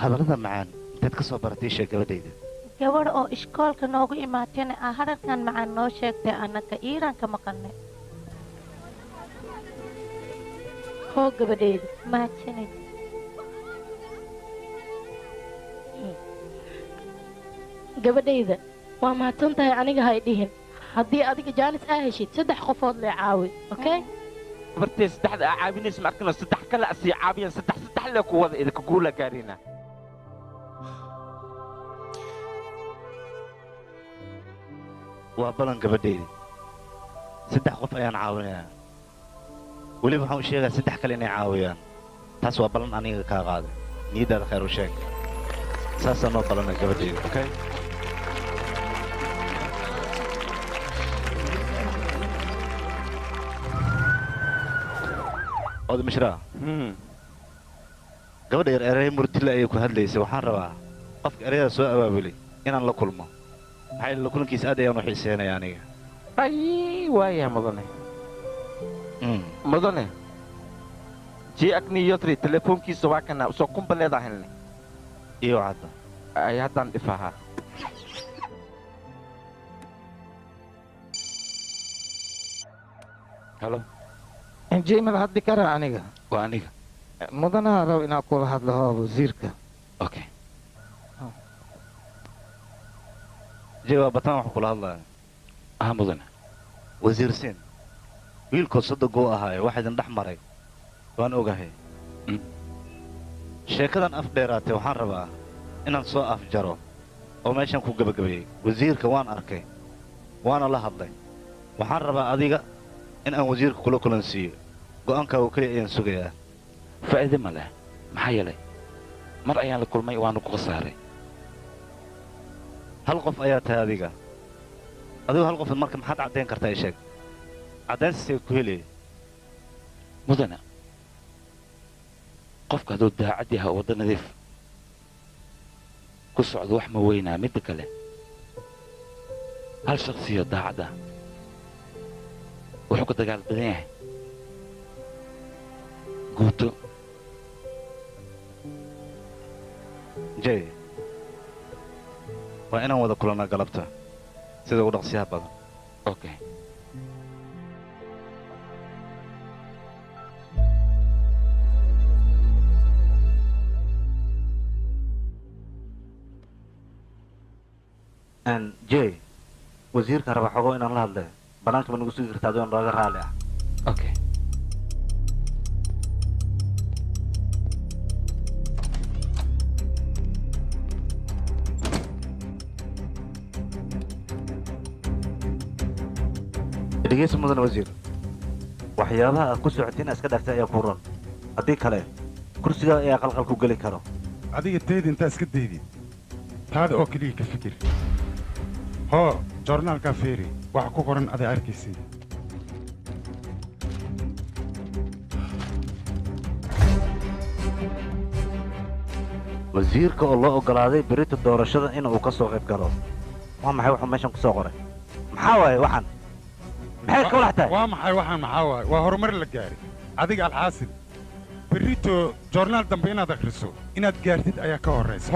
hadallada macaan inteed ka soo baratay sheeg gabadhayda gabadh oo iskoolka noogu imaatayna aa hadalkan macaan noo sheegtay annaka iiraan ka maqalnay hoo gabadhayda mahadsanid gabadhayda waa mahadsan tahay aniga hay dhihin haddii adiga jaanis aa heshid 3 qofood lee caawi okay bartay saddexda aa caabinaysa ma arkana saddex kale asii caabiyan saddex lee ku wada idinka guula gaarina waa balan gabadhaydi 3 qof ayaan caawinayaa weliba waxaan u sheegaa 3 kale inay caawiyaan taas waa balan aniga kaa qaaday niyaddaada khayr u sheeg saasaa noo balana gabadhaydi okay ood mishraa gabadha yar erey murtile ayay ku hadlaysay waxaan rabaa qofka ereyada soo abaabulay inaan la kulmo maxaa yeele la kulankiisa aad ayaan u xiiseenaya aniga ay waaya mudane mudane jii akni yotri telefoonkiisa waa kana soo kumba leedahay iyo hadda ay haddaan dhifahaa halo injiimada haddi kara aniga waa aniga mudanaha rab inaa kula hadlo wasiirka okay jewa bataan wax kula hadlaya mudane wasiir siin wiilkood sadogoo ahaaye wax idin dhex maray waan ogahay sheekadan af dheeraatay waxaan rabaa inaan soo afjaro oo meeshan ku gebagabeeyey wasiirka waan arkay waana la hadlay waxaan rabaa adiga in aan wasiirka kula kulansiiyo go'aankaagu keliya ayaan sugayaa faa'iide ma leh maxaa yeelay mar ayaan la kulmay waanu ku khasaaray hal qof ayaa tahay adiga adigu hal qof marka maxaad caddayn kartaa ii sheeg caddayntiisay ku heliyey mudana qofka hadduu daacad yahay oo wadda nadiif ku socdo wax ma weynaa midda kale hal shakhsiyo daacadda wuxuu ka dagaal badan yahay guuto jay waa inaan wada kulannaa galabta sida ugu dhaqsiyaha badan okay jay wasiirka raba xogo inaan la hadle bannaanka ma nagu sugi kartaa adoon nooga raali ah okay dhegeysa mudane wasiir waxyaabaha aad ku socotiin iska dhaftay ayaa ku ron haddii kale kursigaa ayaa qalqal ku geli karo adiga teedi intaa iska daydid taada oo keliya ka fikir hoo joornaalkaa feeri waxa ku qoran aday arkaysid wasiirka oo loo oggolaaday berita doorashada in uu ka soo qayb galo waa maxay wuxuu meeshan ku soo qoray maxaa waaye waxaan maxay ka walax tahay waa maxay waxaan maxaa waaye waa horumar la gaari adiga alxaasil berrito joornaal dambe inaad akhriso inaad gaartid ayaa ka horraysa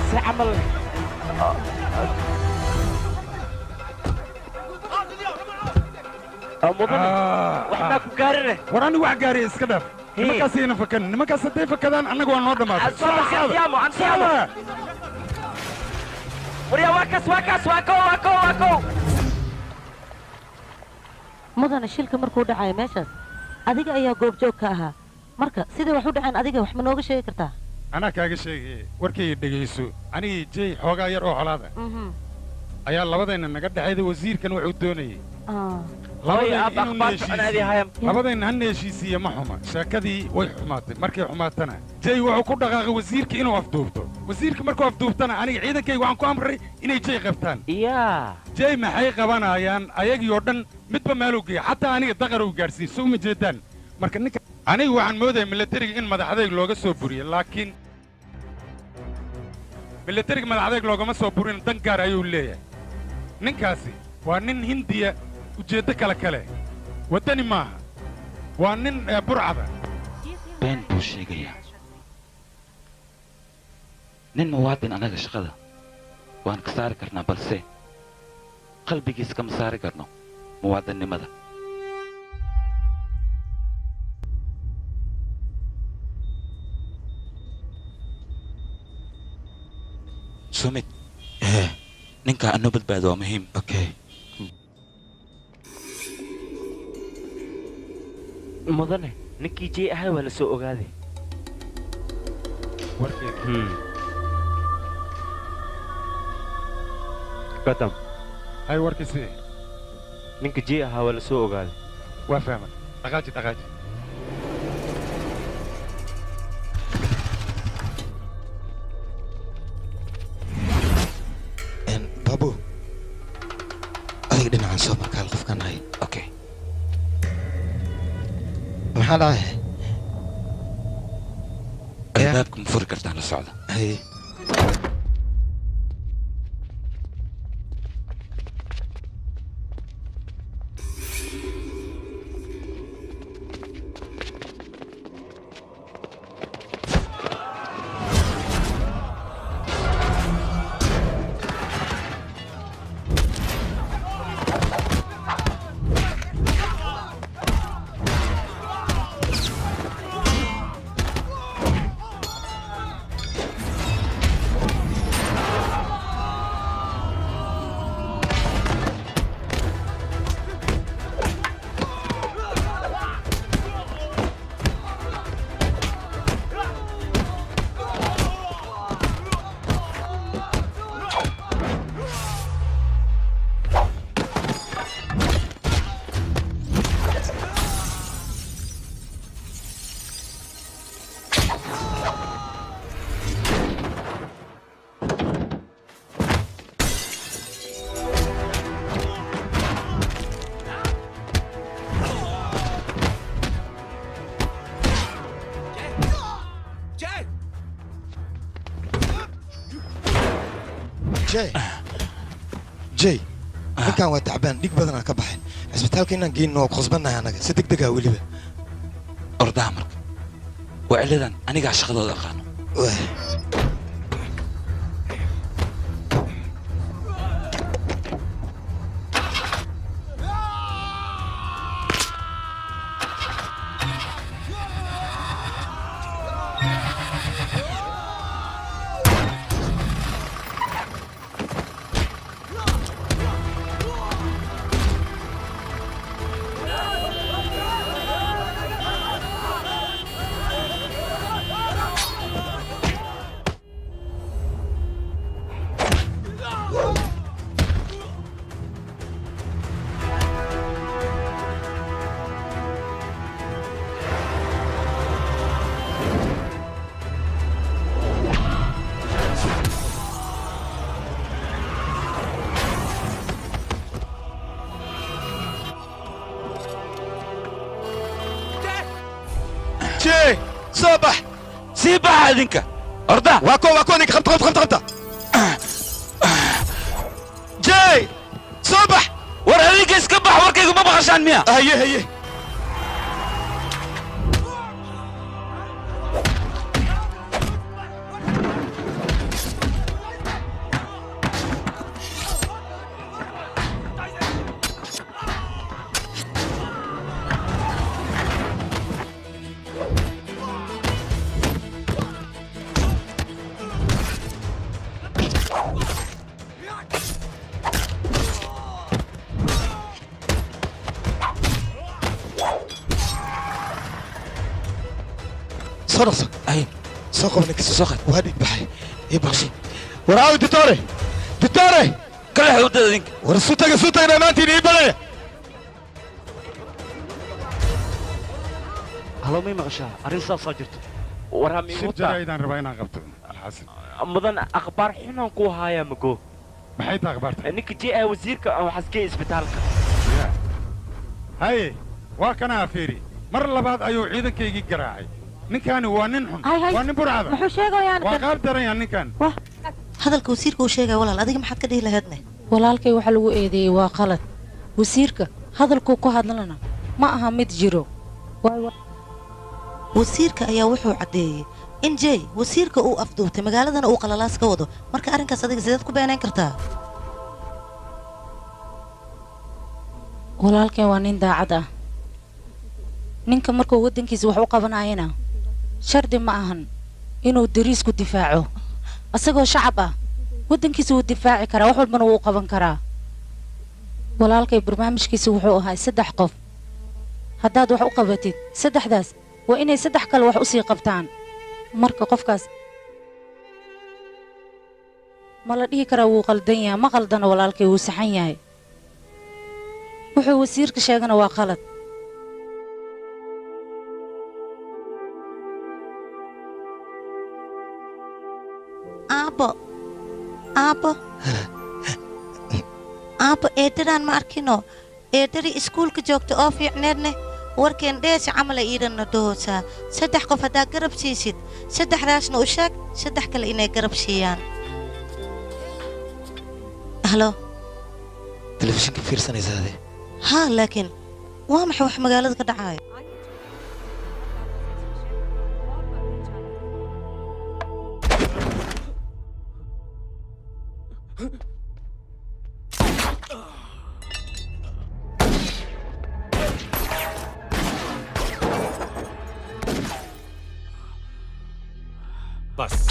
si camal waxbaa ku gaarine war anigu wax gaariya iska dhaaf nimankaasayna fakanin nimankaas hadday fakadaan annaga waa noo dhammaatay waryaa waa kaas waa kow mudana shilka markuu dhacayo meeshaas adiga ayaa goobjoog ka ahaa marka siday wax u dhaceen adiga wax ma nooga sheegi kartaa anaa kaaga sheegaya warkayga dhegayso anigii jay xoogaa yar oo colaada ayaa labadayna naga dhexayda wasiirkan wuxuu doonayey labadayna hana heshiisiiye ma xuma sheekadii way xumaatay markay xumaatana jay wuxuu ku dhaqaaqay wasiirka inuu afduubto wasiirka markuu afduubtana aniga ciidankayga waxaan ku amray inay jay qabtaan jay maxay qabanayaan ayagii oo dhan midba meeluu geeya xataa aniga daqar uu gaadhsiin soo uma jeedaan marka ninka anigu waxaan moodaya milatariga in madaxadayg looga soo buriyo laakiin milatariga madaxadayg loogama soo burin dan gaar ayuu leeyahay ninkaasi waa nin hindiya ujeeddo kale waddani maaha waa nin burcada been buu sheegayaa nin muwaadin annaga shaqada waan ka saari karnaa balse qalbigiis kama saari karno muwaadinnimada sumid ninka anoo badbaado waa muhiim okay mudane ninkii jey ahay waa la soo ogaaday gadam hay warkiisi ninka jey ahaa waa la soo ogaaday waa fahmay dhaqaaji babu adiga dhinacan soo markaal qofkan hay okay maxaa dhacay albaabka ma furi kartaan la socda hay jay ninkan waa tacbaan dhig badanaa ka baxay cisbitaalka inaan geyno oo qosbannahay annaga si deg degaa weliba ordaha marka waa ciladan anigaa shaqadooda aqaano صباح سيبها هذيك أرضا واكو نيك خبطة جاي صباح ورا هذيك اسكبح وركيكو ما بغاش عن مياه هي صرص اي سوق منك سوق وهدي بحي يبغشي وراوي دكتوري كل حدود ذيك ورسوتك انا ما انت يبغي هلو مي مغشا ارين صاصا جرت ورا مي شو جايدان ربعنا قبته الحسن مدن اخبار حنا كو هايا مكو maxay tahay akhbaarta ninka jee wasiirka oo xaskay isbitaalka haye waa kana afiiri mar labaad ayuu ciidankaygii garaacay ninkaani waa nin xun waa nin burcada muxuu sheegayaan waa qaab daranya ninkan hadalka wasiirka uu sheegaya walaal adiga maxaad ka dhihi lahaydne walaalkay waxa lagu eedeeyey waa qalad wasiirka hadalkuu ku hadlana ma aha mid jiro wasiirka ayaa wuxuu caddeeyey in jey wasiirka uu afduubtay magaaladana uu qalalaas ka wado marka arrinkaas adiga sideed ku beenayn kartaa walaalkay waa nin daacad ah ninka markuu waddankiisa wax u qabanayana shardi ma ahan inuu dariisku difaaco asagoo shacab ah waddankiisa wuu difaaci karaa wax walbana wuu qaban karaa walaalkay barnaamijkiisa wuxuu ahaa 3 qof haddaad wax u qabatid 3daas waa inay 3 kale wax u sii qabtaan marka qofkaas ma la dhihi karaa wuu qaldan yahay ma qaldana walaalkay wuu saxan yahay wuxuu wasiirka sheegana waa qalad aabbo eedadaan ma arkino eedadii iskuulka joogta oo fiicneedne warkeen dheesi camala iidhanna dhahoosaa 3 qof haddaa garab siisid 3daasna u sheeg 3 kale inay garab siiyaan halo telefishinka fiirsanaysaade haa laakiin waa maxay wax magaalada ka dhacaayo बस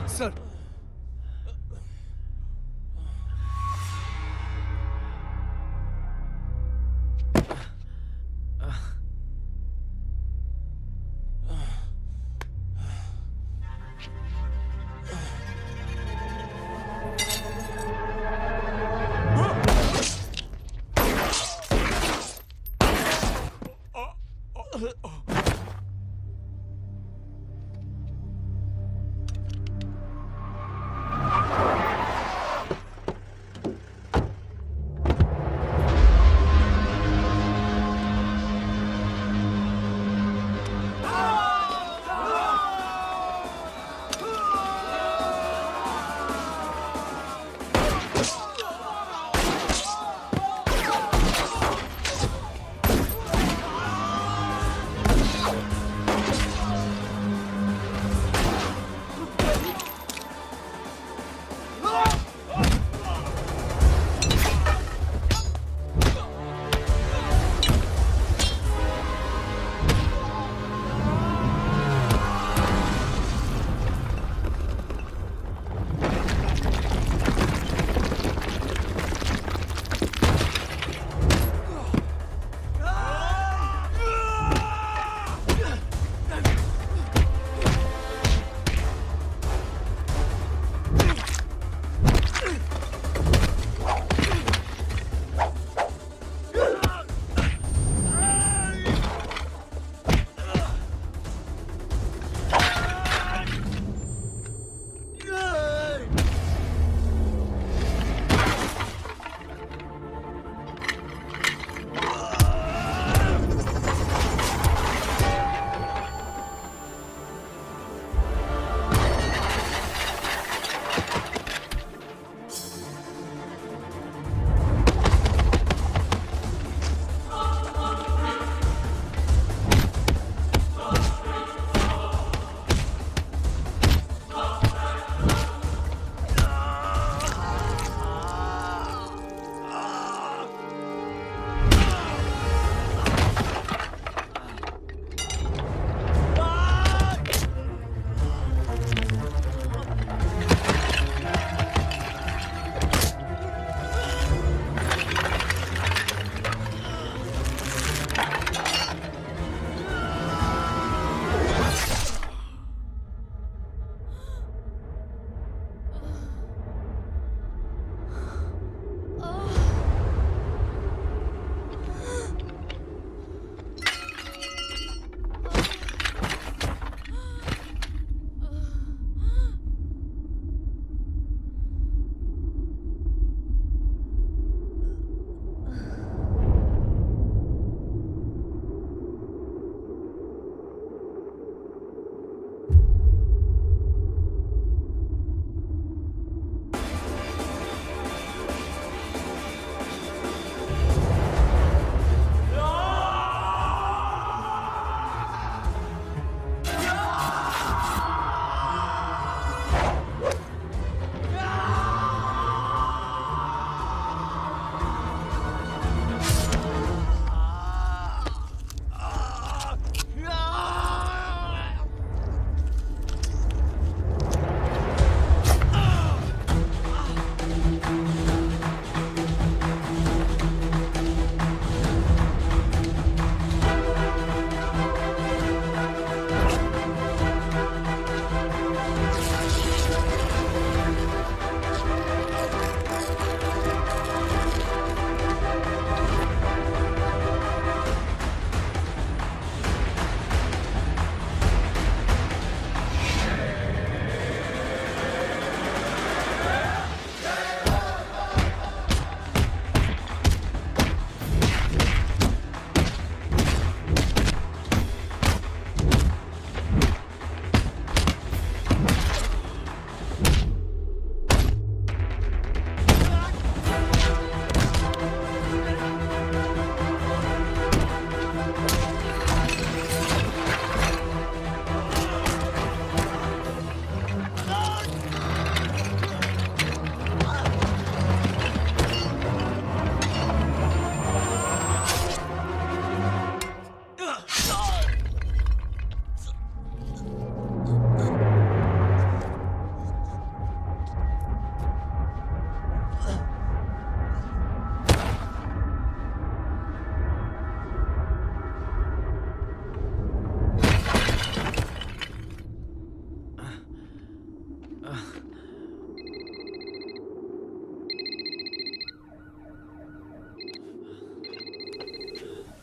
sir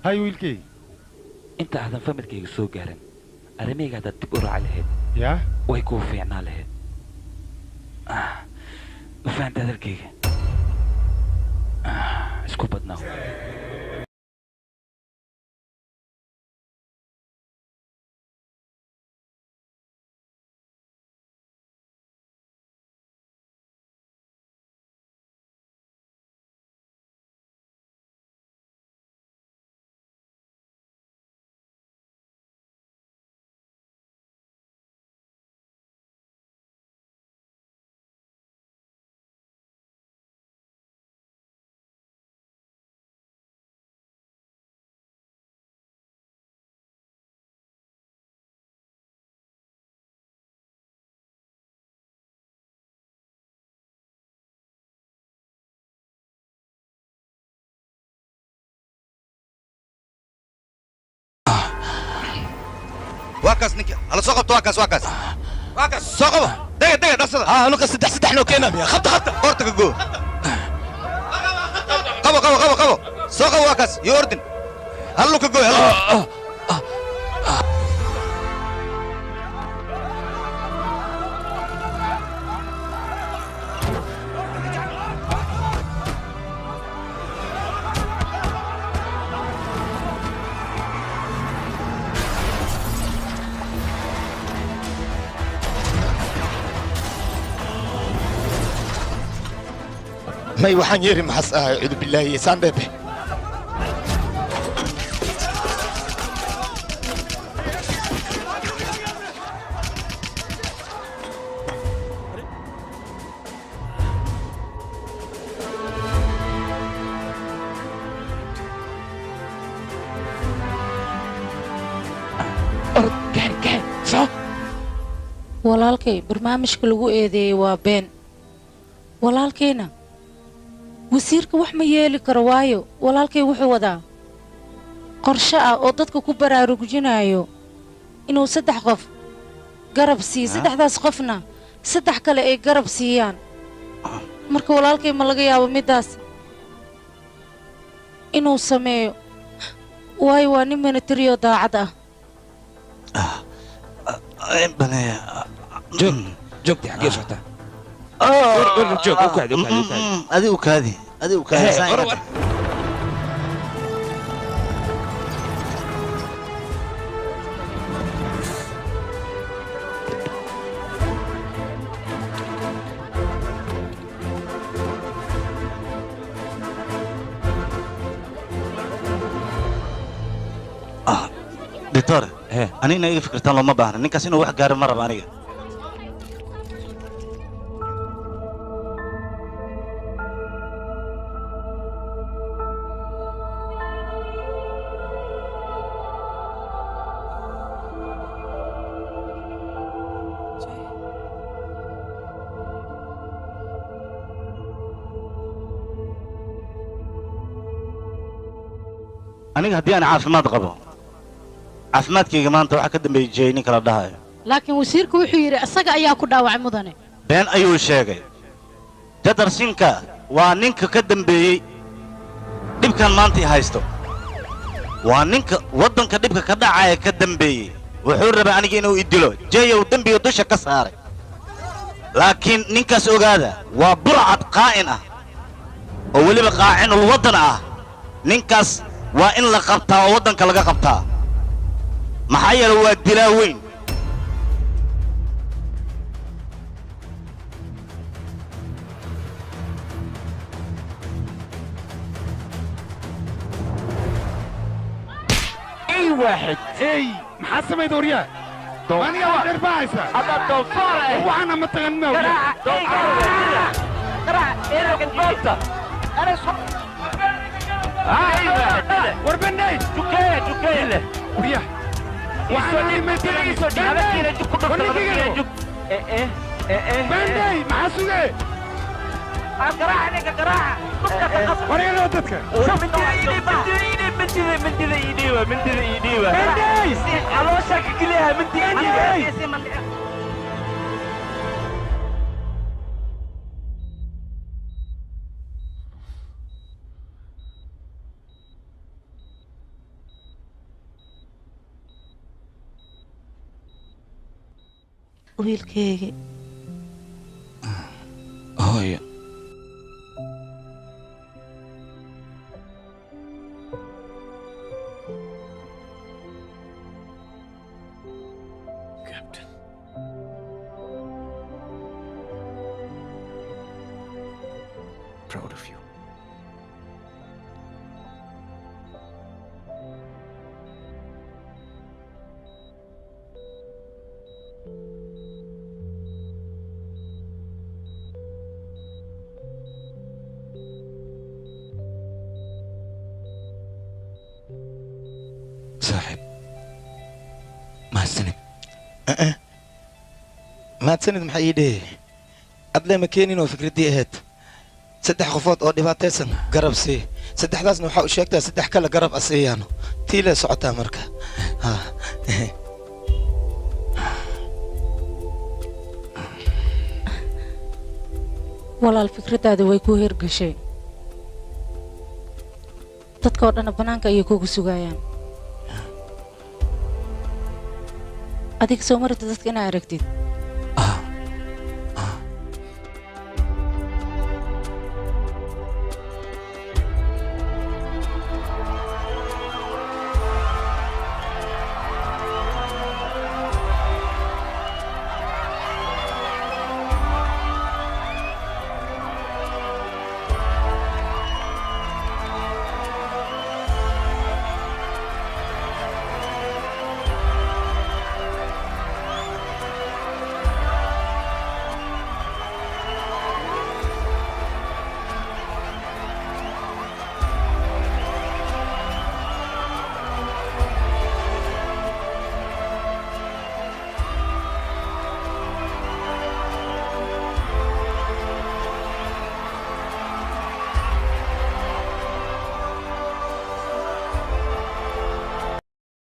hay wiilkay inta aadan familkayga soo gaarin arrimahayga haddaad dib u raaci lahayd yaa way kuu fiicnaa lahayd ma fahamta hadalkayga isku badnaa واكاس نك على سوق واكاس سوق دقيقة دقصد ها انا صدح لو كينا يا خط قرتك جو قبو سوق واكاس يوردن هلو كجو هلو may waxaan yeeri maxas ahay cudu billaahi isaan beebe walaalkay barnaamijka lagu eedeeyey waa been walaalkayna wasiirka wax ma yeeli karo waayo walaalkay wuxuu wadaa qorshe ah oo dadka ku baraarujinayo inuu 3 qof garab siiyo 3daas qofna 3 kale ay garab siiyaan marka walaalkay ma laga yaabo midaas inuu sameeyo waayo waa nin military oo daacad ah جوك دي حقيقة شفتها جوك وكادي أدي وكادي دكتور أنا إني فكرت الله ما بهنا نكاس إنه واحد قارب مرة بانية أنا هدي أنا عارف ما تغبو caafimaadkayga maanta waxa ka dambeeyay ninka la dhahayo laakiin wasiirku wuxuu yiri asaga ayaa ku dhaawacay mudane been ayuu sheegay jadarsinka waa ninka ka dambeeyay dhibkan maanta ay haysto waa ninka wadanka dhibka ka dhacaya ka dambeeyay wuxuu rabaa aniga inuu idilo jeeyow dambiga dusha ka saaray laakiin ninkaas ogaada waa burcad qaa'in ah oo weliba qaacinul wadan ah ninkaas waa in la qabtaa oo wadanka laga qabtaa maxaa yeelay waa dilaa weyn اي واحد اي محسب يا دوريا مانيا واحد اربعيسة هذا دوفارة وانا متغنى قرع ايه لك الجوزة انا اي واحد وربني جوكيه وريا وعلي مدري بندي محسوده قراع عليك قراع وريا لو تذكر من ايديوا بندي علوشك كلها من ايديوا wiilkaygi hooyo Proud of you. saaxiib mahadsanid mahadsanid maxaa ii dhehe adle ma keenin oo fikraddii ahayd saddex qofood oo dhibaataysan garab sii saddexdaasna waxaa u sheegtaa saddex kale garab asiiyaano tii lee socotaa marka walaal fikraddaada way ku hirgashay dadka oo dhanna bannaanka ayay kugu sugayaan adiga soo marita dadka inaa aragtid